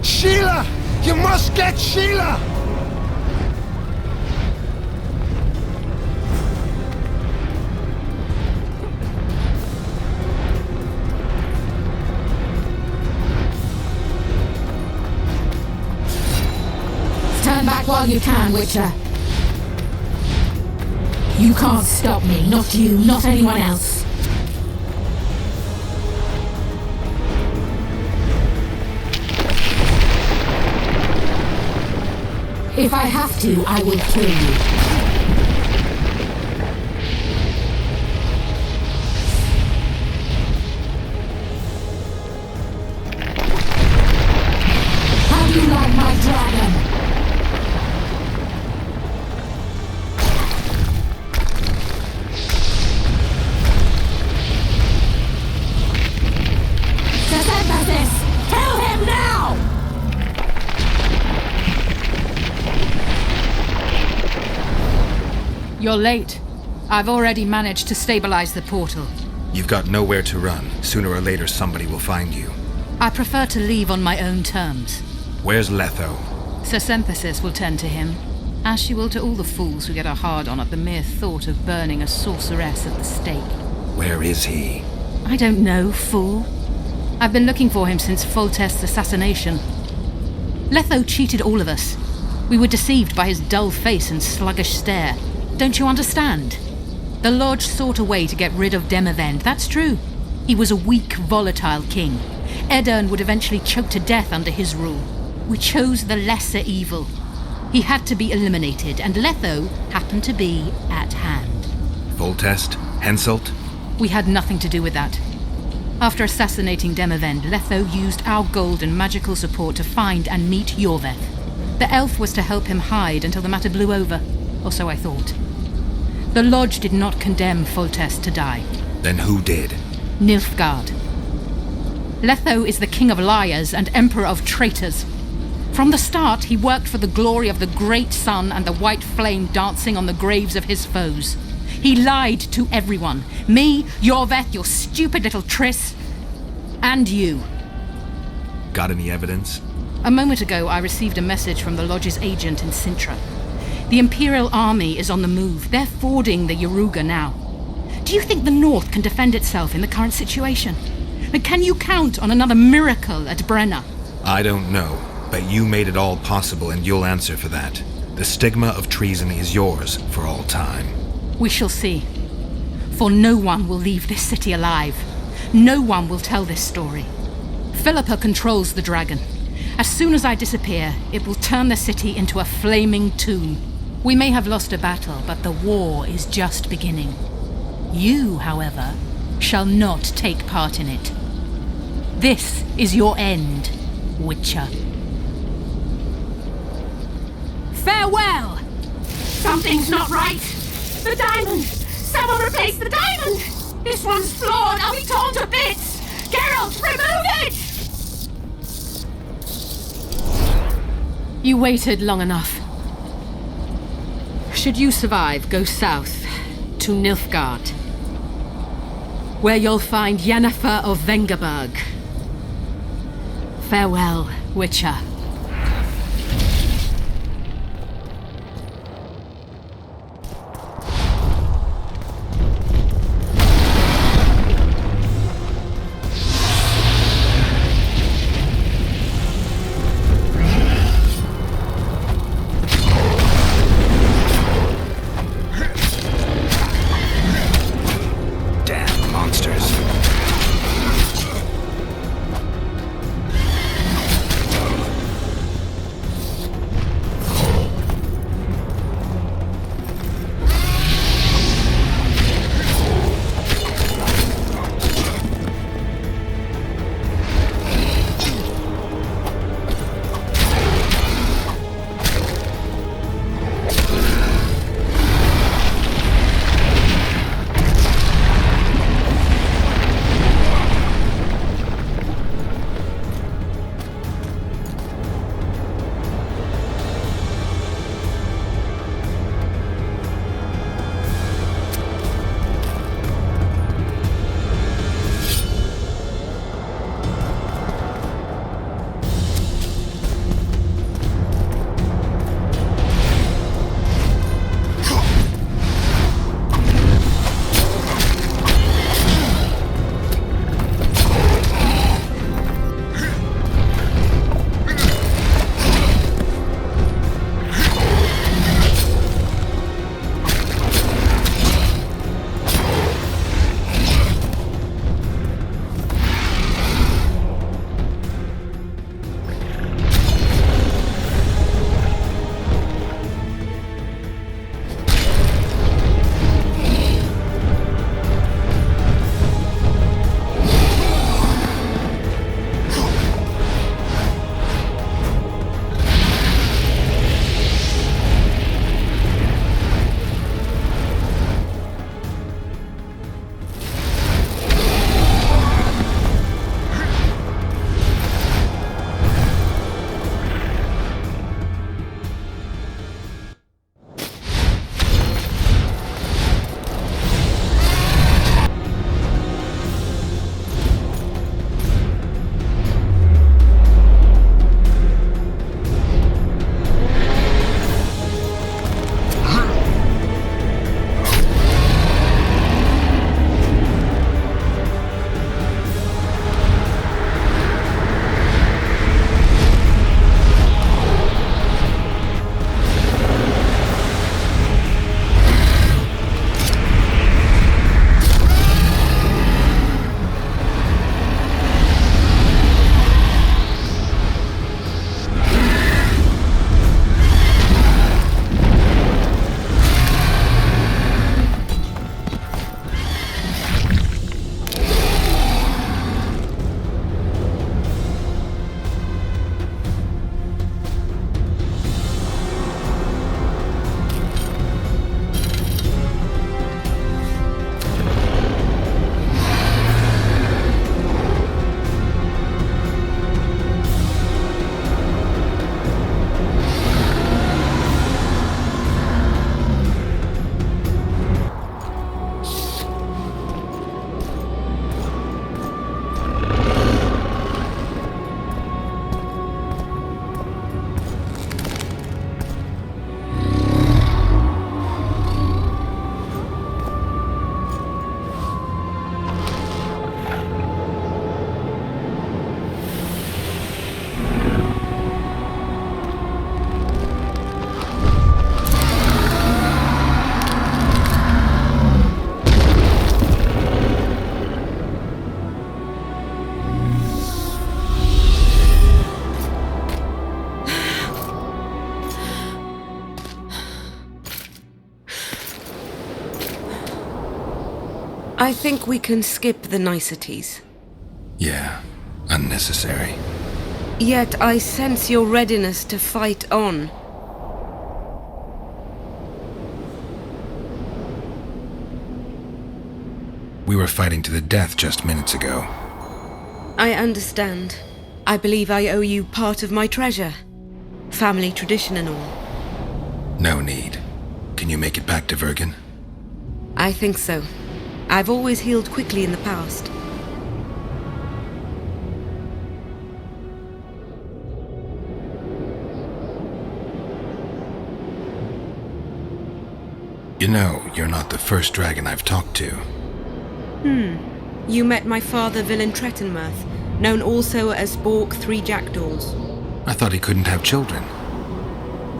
Sheila! You must get Sheila! Stand back while you can, Witcher. You can't stop me. Not you, not anyone else. If I have to, I will kill you. How do you like my dragon? Kill him now! You're late. I've already managed to stabilize the portal. You've got nowhere to run. Sooner or later, somebody will find you. I prefer to leave on my own terms. Where's Letho? Sasynthesis will tend to him, as she will to all the fools who get a hard-on at the mere thought of burning a sorceress at the stake. Where is he? I don't know, fool. I've been looking for him since Foltest's assassination. Letho cheated all of us. We were deceived by his dull face and sluggish stare. Don't you understand? The Lodge sought a way to get rid of Demavend, that's true. He was a weak, volatile king. Edirn would eventually choke to death under his rule. We chose the lesser evil. He had to be eliminated, and Letho happened to be at hand. Foltest? Henselt? We had nothing to do with that. After assassinating Demavend, Letho used our gold and magical support to find and meet Iorveth. The elf was to help him hide until the matter blew over, or so I thought. The Lodge did not condemn Foltest to die. Then who did? Nilfgaard. Letho is the king of liars and emperor of traitors. From the start, he worked for the glory of the great sun and the white flame dancing on the graves of his foes. He lied to everyone. Me, Iorveth, your stupid little Triss, and you. Got any evidence? A moment ago, I received a message from the Lodge's agent in Sintra. The Imperial Army is on the move. They're fording the Yaruga now. Do you think the North can defend itself in the current situation? But can you count on another miracle at Brenna? I don't know, but you made it all possible and you'll answer for that. The stigma of treason is yours for all time. We shall see. For no one will leave this city alive. No one will tell this story. Philippa controls the dragon. As soon as I disappear, it will turn the city into a flaming tomb. We may have lost a battle, but the war is just beginning. You, however, shall not take part in it. This is your end, Witcher. Farewell! Something's not right! The diamond! Someone replace the diamond! This one's flawed! I'll be torn to bits! Geralt, remove it! You waited long enough. Should you survive, go south to Nilfgaard, where you'll find Yennefer of Vengerberg. Farewell, Witcher. I think we can skip the niceties. Yeah, unnecessary. Yet I sense your readiness to fight on. We were fighting to the death just minutes ago. I understand. I believe I owe you part of my treasure. Family tradition and all. No need. Can you make it back to Vergen? I think so. I've always healed quickly in the past. You know, you're not the first dragon I've talked to. You met my father, Villain Trettenmirth, known also as Bork 3 Jackdaws. I thought he couldn't have children.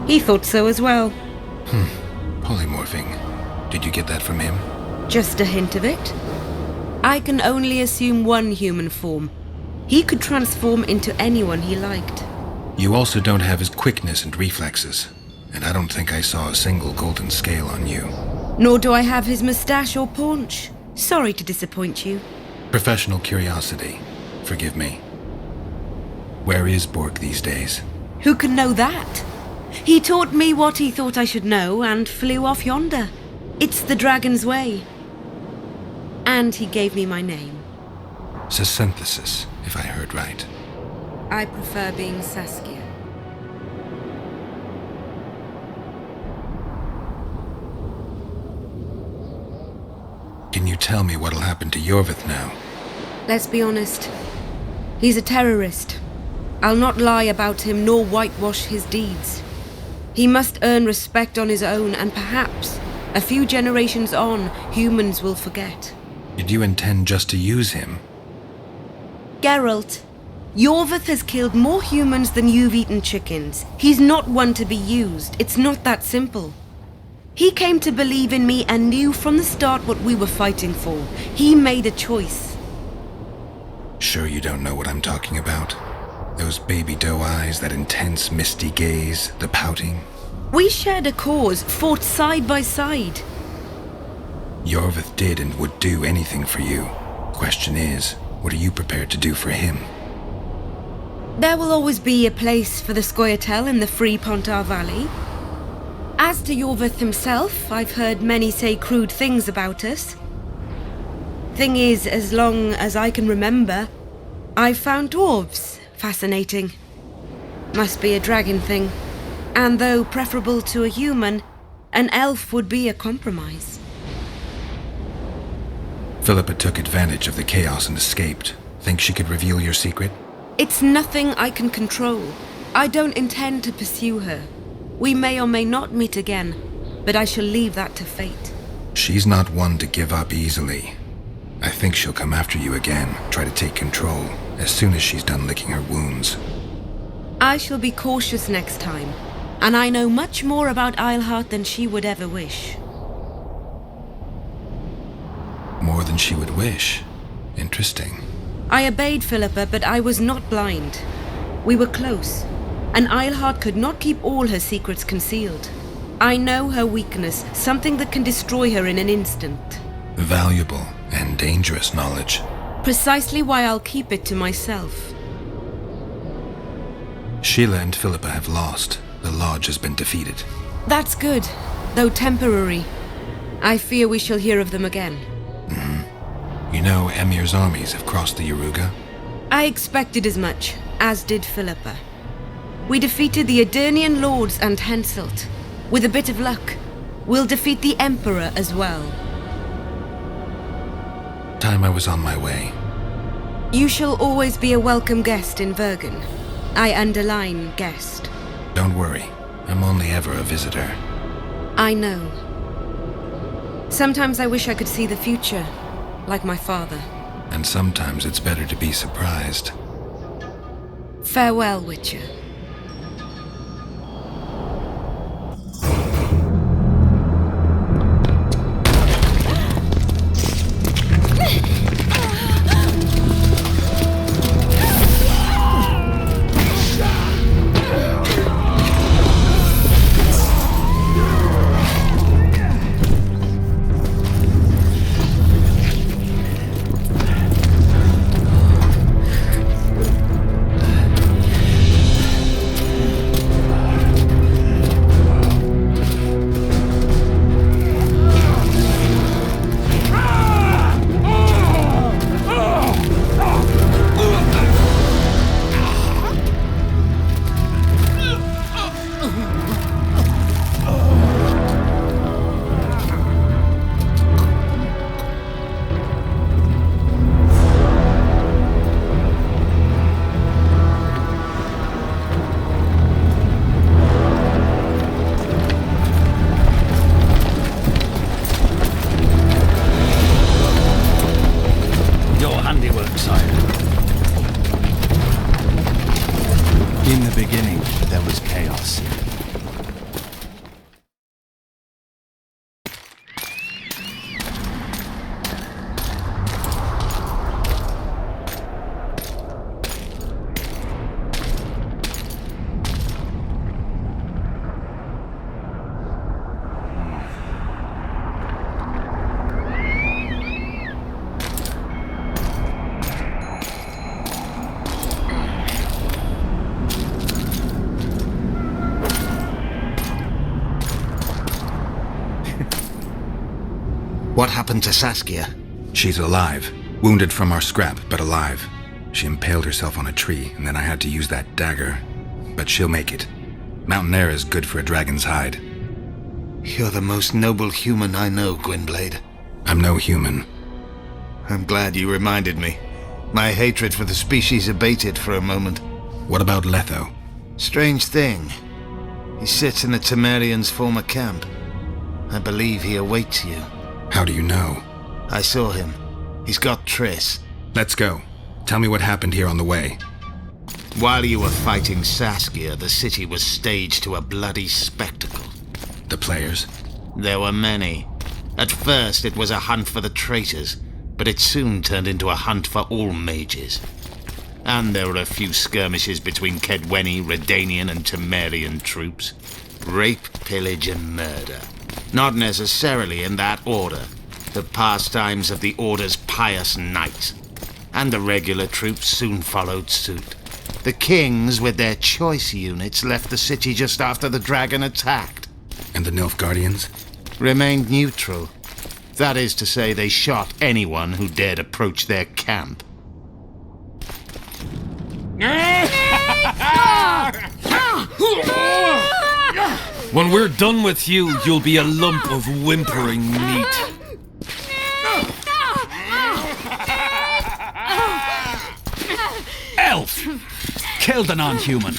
He thought so as well. Polymorphing. Did you get that from him? Just a hint of it. I can only assume one human form. He could transform into anyone he liked. You also don't have his quickness and reflexes. And I don't think I saw a single golden scale on you. Nor do I have his moustache or paunch. Sorry to disappoint you. Professional curiosity. Forgive me. Where is Bork these days? Who can know that? He taught me what he thought I should know and flew off yonder. It's the dragon's way. And he gave me my name. Synthesis, if I heard right. I prefer being Saskia. Can you tell me what'll happen to Iorveth now? Let's be honest. He's a terrorist. I'll not lie about him nor whitewash his deeds. He must earn respect on his own, and perhaps, a few generations on, humans will forget. Did you intend just to use him? Geralt, Iorveth has killed more humans than you've eaten chickens. He's not one to be used. It's not that simple. He came to believe in me and knew from the start what we were fighting for. He made a choice. Sure you don't know what I'm talking about? Those baby doe eyes, that intense misty gaze, the pouting. We shared a cause, fought side by side. Iorveth did and would do anything for you. Question is, what are you prepared to do for him? There will always be a place for the Scoia'tael in the free Pontar Valley. As to Iorveth himself, I've heard many say crude things about us. Thing is, as long as I can remember, I've found dwarves fascinating. Must be a dragon thing. And though preferable to a human, an elf would be a compromise. Philippa took advantage of the chaos and escaped. Think she could reveal your secret? It's nothing I can control. I don't intend to pursue her. We may or may not meet again, but I shall leave that to fate. She's not one to give up easily. I think she'll come after you again, try to take control, as soon as she's done licking her wounds. I shall be cautious next time, and I know much more about Eilhart than she would ever wish. More than she would wish. Interesting. I obeyed Philippa, but I was not blind. We were close, and Eilhart could not keep all her secrets concealed. I know her weakness, something that can destroy her in an instant. Valuable and dangerous knowledge. Precisely why I'll keep it to myself. Sheila and Philippa have lost. The Lodge has been defeated. That's good, though temporary. I fear we shall hear of them again. You know Emir's armies have crossed the Yaruga? I expected as much, as did Philippa. We defeated the Adernian lords and Henselt. With a bit of luck, we'll defeat the Emperor as well. Time I was on my way. You shall always be a welcome guest in Vergen. I underline guest. Don't worry, I'm only ever a visitor. I know. Sometimes I wish I could see the future, like my father. And sometimes it's better to be surprised. Farewell, Witcher. the beginning, there was chaos. What happened to Saskia? She's alive. Wounded from our scrap, but alive. She impaled herself on a tree, and then I had to use that dagger. But she'll make it. Mountain air is good for a dragon's hide. You're the most noble human I know, Gwynblade. I'm no human. I'm glad you reminded me. My hatred for the species abated for a moment. What about Letho? Strange thing. He sits in the Temerians' former camp. I believe he awaits you. How do you know? I saw him. He's got Triss. Let's go. Tell me what happened here on the way. While you were fighting Saskia, the city was staged to a bloody spectacle. The players? There were many. At first, it was a hunt for the traitors, but it soon turned into a hunt for all mages. And there were a few skirmishes between Kedweni, Redanian, and Temerian troops. Rape, pillage, and murder. Not necessarily in that order. The pastimes of the Order's pious knights. And the regular troops soon followed suit. The kings, with their choice units, left the city just after the dragon attacked. And the Nilfgaardians? Remained neutral. That is to say, they shot anyone who dared approach their camp. When we're done with you, you'll be a lump of whimpering meat. Elf! Kill the non-human.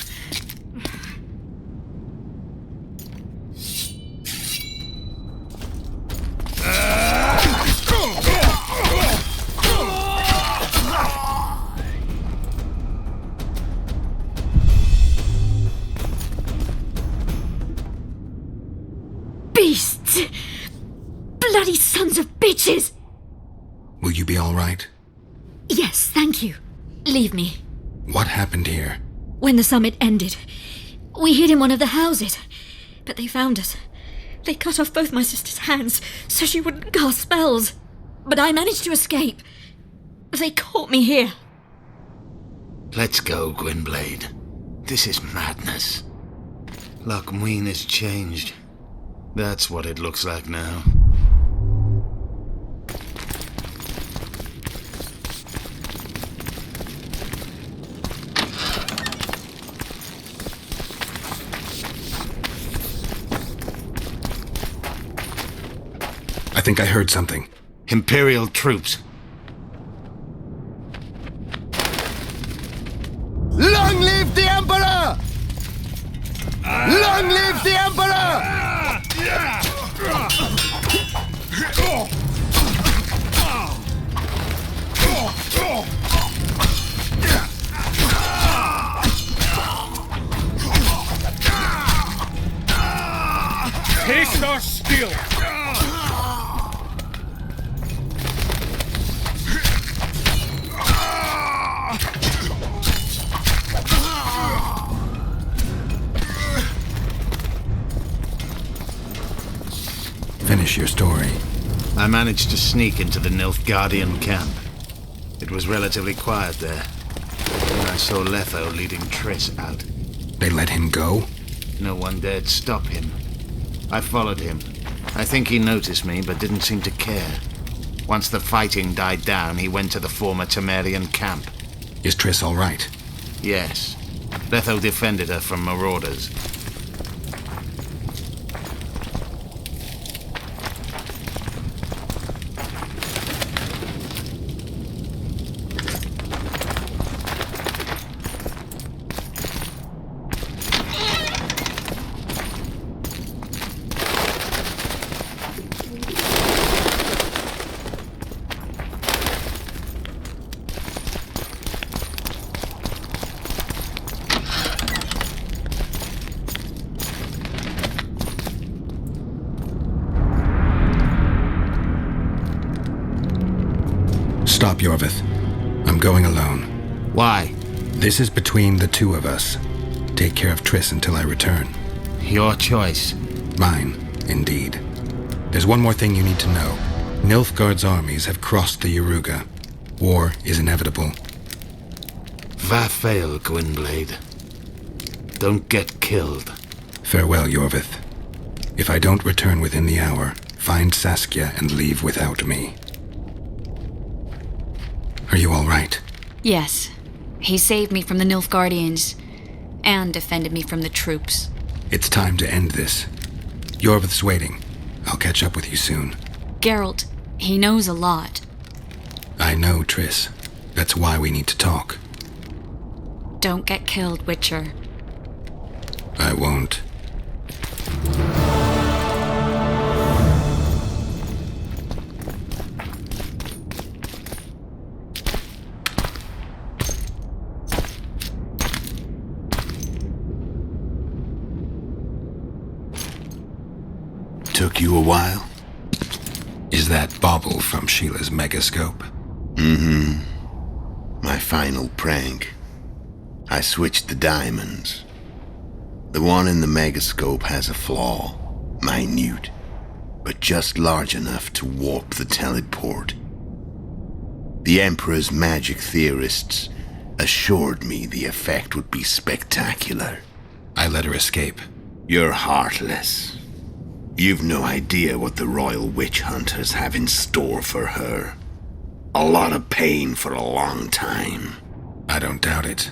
Beasts! Bloody sons of bitches! Will you be all right? Yes, thank you. Leave me. What happened here? When the summit ended, we hid in one of the houses, but they found us. They cut off both my sister's hands so she wouldn't cast spells. But I managed to escape. They caught me here. Let's go, Gwynblade. This is madness. Loc Muinne has changed. That's what it looks like now. I think I heard something. Imperial troops. Long live the Emperor! Long live the Emperor! Taste our skill! Finish your story. I managed to sneak into the Nilfgaardian camp. It was relatively quiet there. Then I saw Letho leading Triss out. They let him go? No one dared stop him. I followed him. I think he noticed me, but didn't seem to care. Once the fighting died down, he went to the former Temerian camp. Is Triss all right? Yes. Letho defended her from marauders. Stop, Iorveth. I'm going alone. Why? This is between the two of us. Take care of Triss until I return. Your choice. Mine, indeed. There's one more thing you need to know. Nilfgaard's armies have crossed the Yaruga. War is inevitable. Va fail, Gwynblade. Don't get killed. Farewell, Iorveth. If I don't return within the hour, find Saskia and leave without me. Are you all right? Yes. He saved me from the Nilfgaardians and defended me from the troops. It's time to end this. Iorveth's waiting. I'll catch up with you soon. Geralt, he knows a lot. I know, Triss. That's why we need to talk. Don't get killed, Witcher. I won't. Took you a while? Is that bauble from Sheila's megascope? Mm-hmm. My final prank. I switched the diamonds. The one in the megascope has a flaw. Minute. But just large enough to warp the teleport. The Emperor's magic theorists assured me the effect would be spectacular. I let her escape. You're heartless. You've no idea what the royal witch hunters have in store for her. A lot of pain for a long time. I don't doubt it.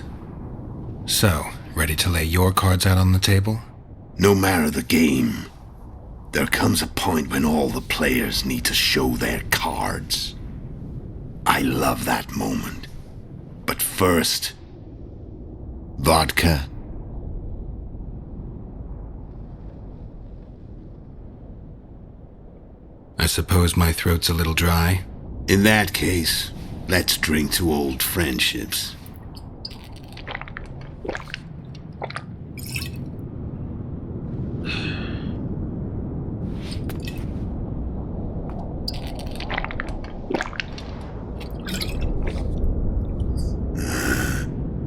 So, ready to lay your cards out on the table? No matter the game, there comes a point when all the players need to show their cards. I love that moment. But first, vodka. I suppose my throat's a little dry. In that case, let's drink to old friendships.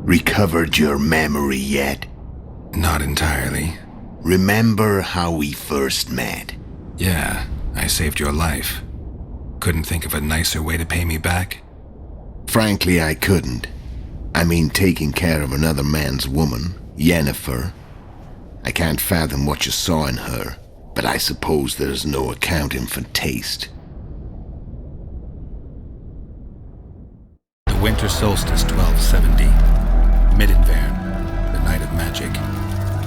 Recovered your memory yet? Not entirely. Remember how we first met? Yeah, I saved your life. Couldn't think of a nicer way to pay me back? Frankly, I couldn't. I mean, taking care of another man's woman, Yennefer. I can't fathom what you saw in her, but I suppose there's no accounting for taste. The winter solstice 1270. Midinvern, the night of magic.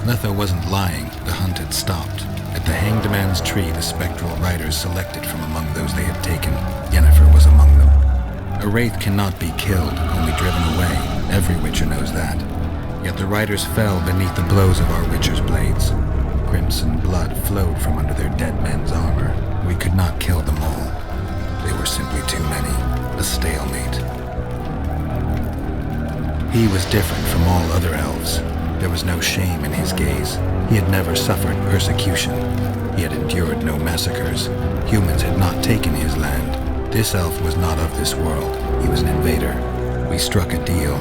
Letho wasn't lying, the hunt had stopped. At the Hanged Man's Tree, the spectral riders selected from among those they had taken. Yennefer was among them. A wraith cannot be killed, only driven away. Every witcher knows that. Yet the riders fell beneath the blows of our witcher's blades. Crimson blood flowed from under their dead men's armor. We could not kill them all. They were simply too many. A stalemate. He was different from all other elves. There was no shame in his gaze. He had never suffered persecution. He had endured no massacres. Humans had not taken his land. This elf was not of this world. He was an invader. We struck a deal.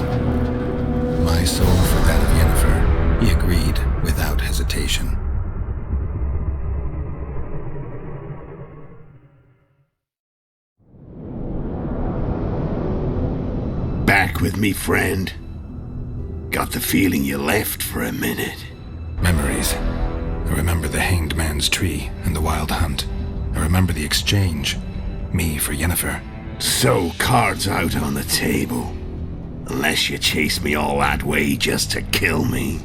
My soul for that of Yennefer. He agreed without hesitation. Back with me, friend. Got the feeling you left for a minute. Memories. I remember the Hanged Man's Tree and the Wild Hunt. I remember the exchange. Me for Yennefer. So, cards out on the table. Unless you chase me all that way just to kill me.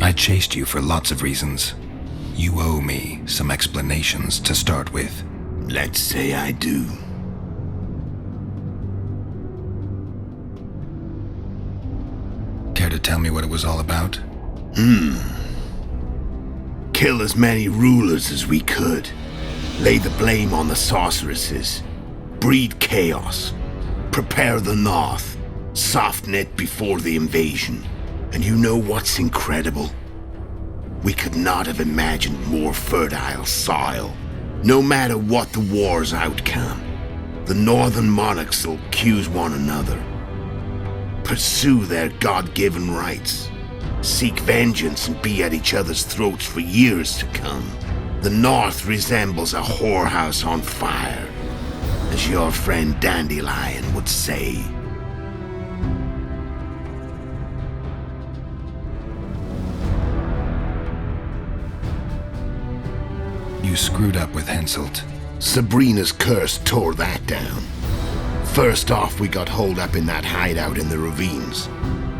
I chased you for lots of reasons. You owe me some explanations to start with. Let's say I do. Care to tell me what it was all about? Kill as many rulers as we could. Lay the blame on the sorceresses. Breed chaos. Prepare the north. Soften it before the invasion. And you know what's incredible? We could not have imagined more fertile soil. No matter what the war's outcome, the northern monarchs will accuse one another, pursue their God-given rights, seek vengeance and be at each other's throats for years to come. The north resembles a whorehouse on fire, as your friend Dandelion would say. You screwed up with Henselt. Sabrina's curse tore that down. First off, we got holed up in that hideout in the ravines.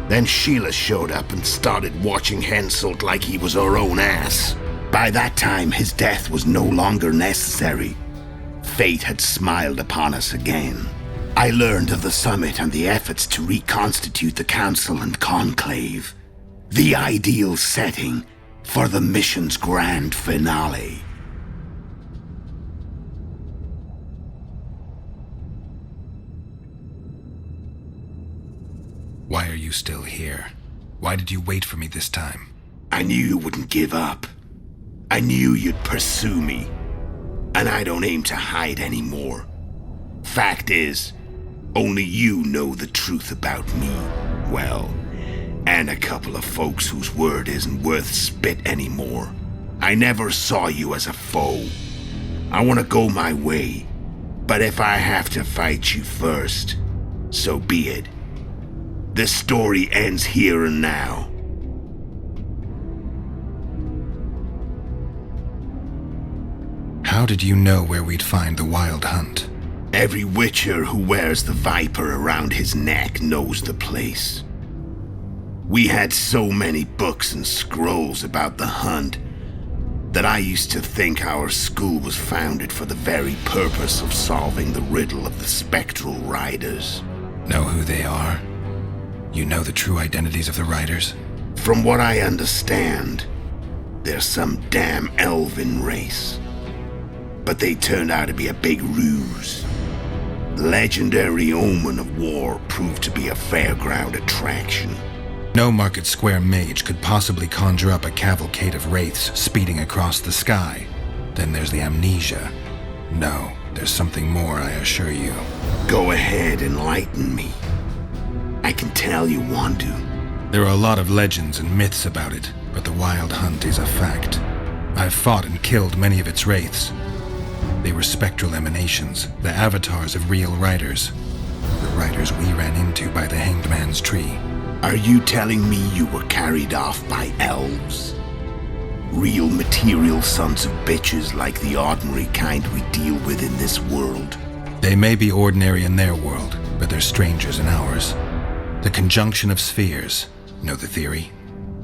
Then Sheila showed up and started watching Henselt like he was her own ass. By that time, his death was no longer necessary. Fate had smiled upon us again. I learned of the summit and the efforts to reconstitute the council and conclave. The ideal setting for the mission's grand finale. Why are you still here? Why did you wait for me this time? I knew you wouldn't give up. I knew you'd pursue me. And I don't aim to hide anymore. Fact is, only you know the truth about me. Well, and a couple of folks whose word isn't worth spit anymore. I never saw you as a foe. I want to go my way. But if I have to fight you first, so be it. This story ends here and now. How did you know where we'd find the Wild Hunt? Every witcher who wears the viper around his neck knows the place. We had so many books and scrolls about the hunt that I used to think our school was founded for the very purpose of solving the riddle of the spectral riders. Know who they are? You know the true identities of the riders? From what I understand, they're some damn elven race. But they turned out to be a big ruse. The legendary omen of war proved to be a fairground attraction. No Market Square mage could possibly conjure up a cavalcade of wraiths speeding across the sky. Then there's the amnesia. No, there's something more, I assure you. Go ahead, enlighten me. I can tell you want to. There are a lot of legends and myths about it, but the Wild Hunt is a fact. I've fought and killed many of its wraiths. They were spectral emanations, the avatars of real riders. The riders we ran into by the Hanged Man's Tree. Are you telling me you were carried off by elves? Real material sons of bitches like the ordinary kind we deal with in this world? They may be ordinary in their world, but they're strangers in ours. The conjunction of spheres. Know the theory?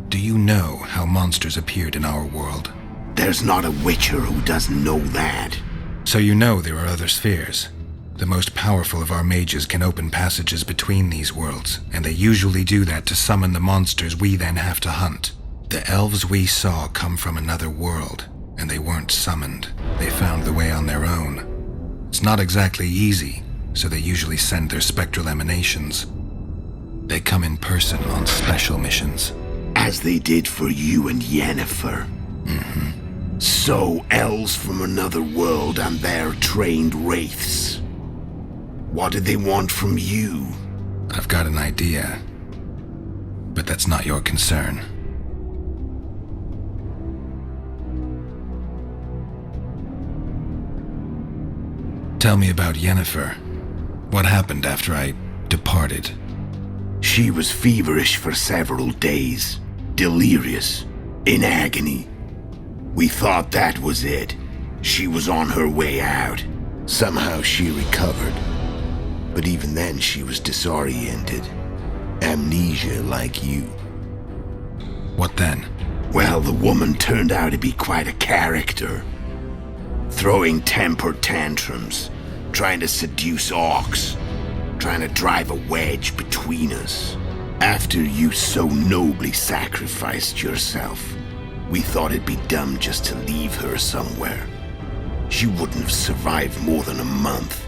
Do you know how monsters appeared in our world? There's not a witcher who doesn't know that. So you know there are other spheres. The most powerful of our mages can open passages between these worlds, and they usually do that to summon the monsters we then have to hunt. The elves we saw come from another world, and they weren't summoned. They found the way on their own. It's not exactly easy, so they usually send their spectral emanations. They come in person on special missions. As they did for you and Yennefer. Mm-hmm. So, elves from another world and their trained wraiths. What did they want from you? I've got an idea. But that's not your concern. Tell me about Yennefer. What happened after I departed? She was feverish for several days, delirious, in agony. We thought that was it. She was on her way out. Somehow she recovered. But even then she was disoriented. Amnesia like you. What then? Well, the woman turned out to be quite a character. Throwing temper tantrums, trying to seduce orcs, trying to drive a wedge between us. After you so nobly sacrificed yourself, we thought it'd be dumb just to leave her somewhere. She wouldn't have survived more than a month.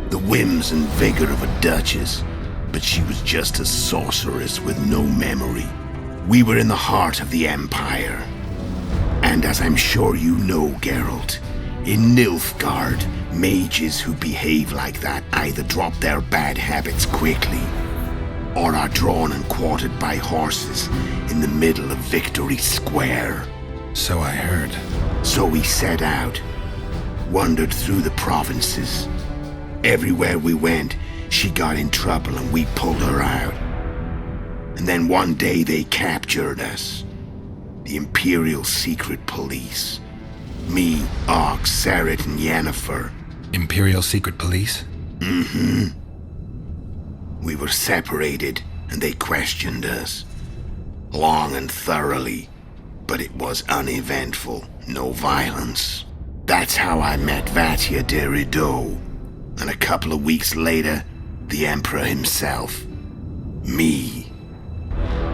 The whims and vigor of a duchess, but she was just a sorceress with no memory. We were in the heart of the Empire. And as I'm sure you know, Geralt, in Nilfgaard, mages who behave like that either drop their bad habits quickly, or are drawn and quartered by horses in the middle of Victory Square. So I heard. So we set out, wandered through the provinces. Everywhere we went, she got in trouble and we pulled her out. And then one day they captured us. The Imperial Secret Police. Me, Ox, Sarret, and Yennefer. Imperial Secret Police? Mm-hmm. We were separated, and they questioned us. Long and thoroughly, but it was uneventful, no violence. That's how I met Vatia de Rideau, and a couple of weeks later, the Emperor himself. Me.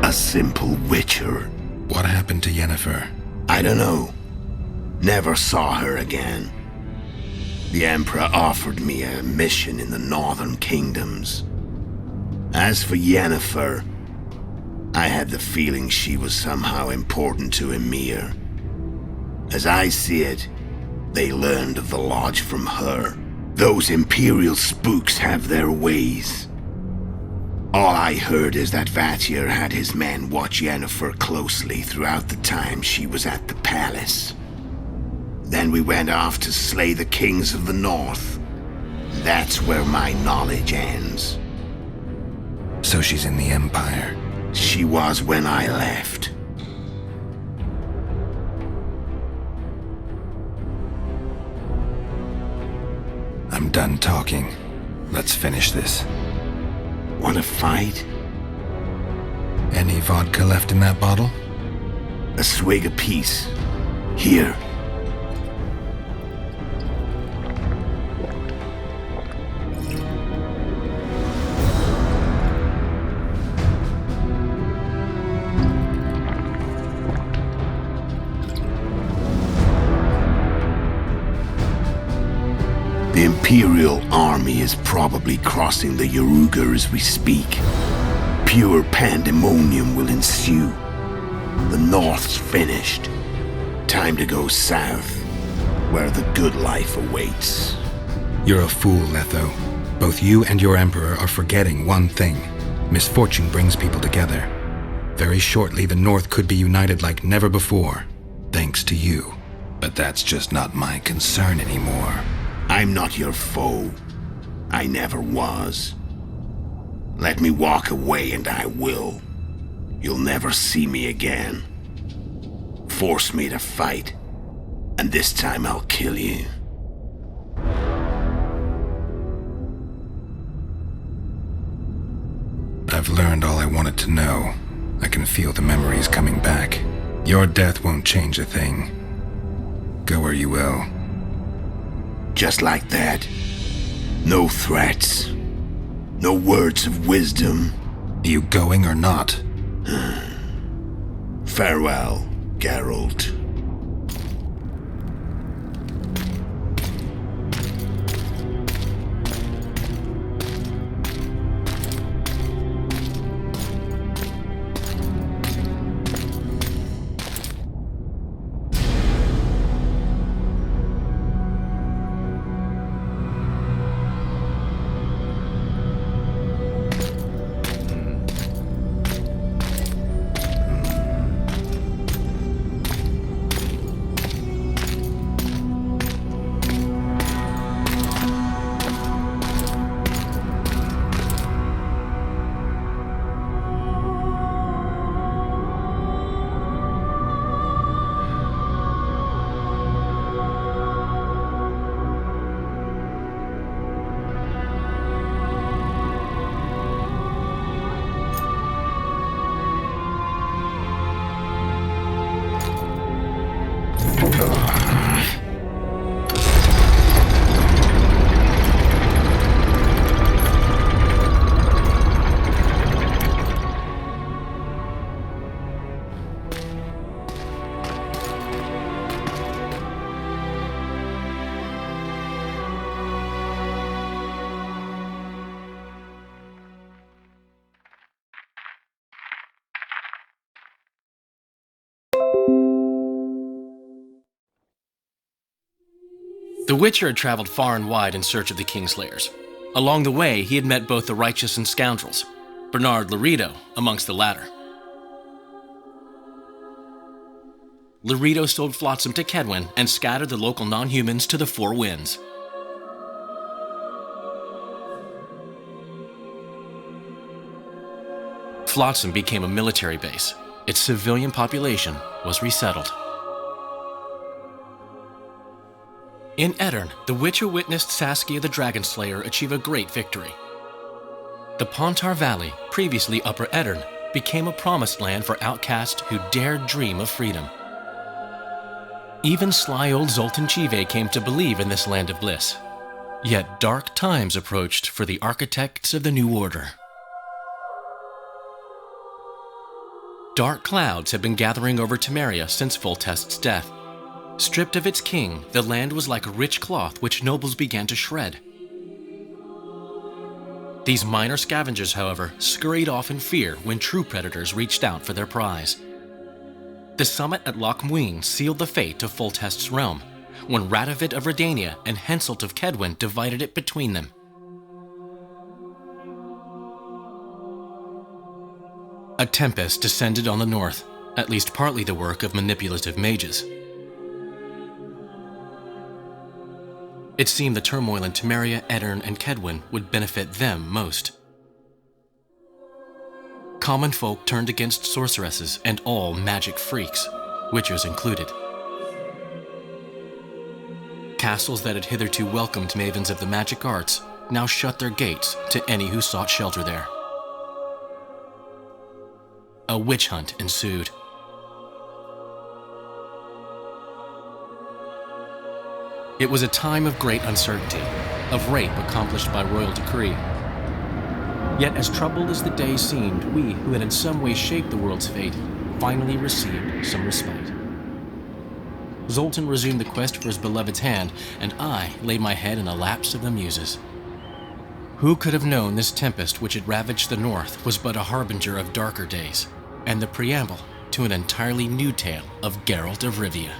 A simple witcher. What happened to Yennefer? I don't know. Never saw her again. The Emperor offered me a mission in the northern kingdoms. As for Yennefer, I had the feeling she was somehow important to Emir. As I see it, they learned of the Lodge from her. Those Imperial spooks have their ways. All I heard is that Vatir had his men watch Yennefer closely throughout the time she was at the palace. Then we went off to slay the kings of the north. That's where my knowledge ends. So she's in the Empire? She was when I left. I'm done talking. Let's finish this. Want to fight? Any vodka left in that bottle? A swig apiece. Here. The Imperial army is probably crossing the Yaruga as we speak. Pure pandemonium will ensue. The North's finished. Time to go south, where the good life awaits. You're a fool, Letho. Both you and your Emperor are forgetting one thing. Misfortune brings people together. Very shortly, the North could be united like never before, thanks to you. But that's just not my concern anymore. I'm not your foe. I never was. Let me walk away and I will. You'll never see me again. Force me to fight, and this time I'll kill you. I've learned all I wanted to know. I can feel the memories coming back. Your death won't change a thing. Go where you will. Just like that. No threats. No words of wisdom. You going or not? Farewell, Geralt. The Witcher had traveled far and wide in search of the Kingslayers. Along the way, he had met both the righteous and scoundrels, Bernard Laredo amongst the latter. Laredo sold Flotsam to Kedwen and scattered the local non-humans to the four winds. Flotsam became a military base. Its civilian population was resettled. In Edirn, the Witcher witnessed Saskia the Dragonslayer achieve a great victory. The Pontar Valley, previously Upper Edirn, became a promised land for outcasts who dared dream of freedom. Even sly old Zoltan Chive came to believe in this land of bliss. Yet dark times approached for the architects of the New Order. Dark clouds had been gathering over Temeria since Foltest's death. Stripped of its king, the land was like a rich cloth which nobles began to shred. These minor scavengers, however, scurried off in fear when true predators reached out for their prize. The summit at Loc Muinne sealed the fate of Foltest's realm, when Radovid of Redania and Henselt of Kedwen divided it between them. A tempest descended on the north, at least partly the work of manipulative mages. It seemed the turmoil in Temeria, Edirn, and Kedwen would benefit them most. Common folk turned against sorceresses and all magic freaks, witchers included. Castles that had hitherto welcomed mavens of the magic arts now shut their gates to any who sought shelter there. A witch hunt ensued. It was a time of great uncertainty, of rape accomplished by royal decree. Yet as troubled as the days seemed, we, who had in some way shaped the world's fate, finally received some respite. Zoltan resumed the quest for his beloved's hand, and I laid my head in a lapse of the muses. Who could have known this tempest which had ravaged the north was but a harbinger of darker days, and the preamble to an entirely new tale of Geralt of Rivia.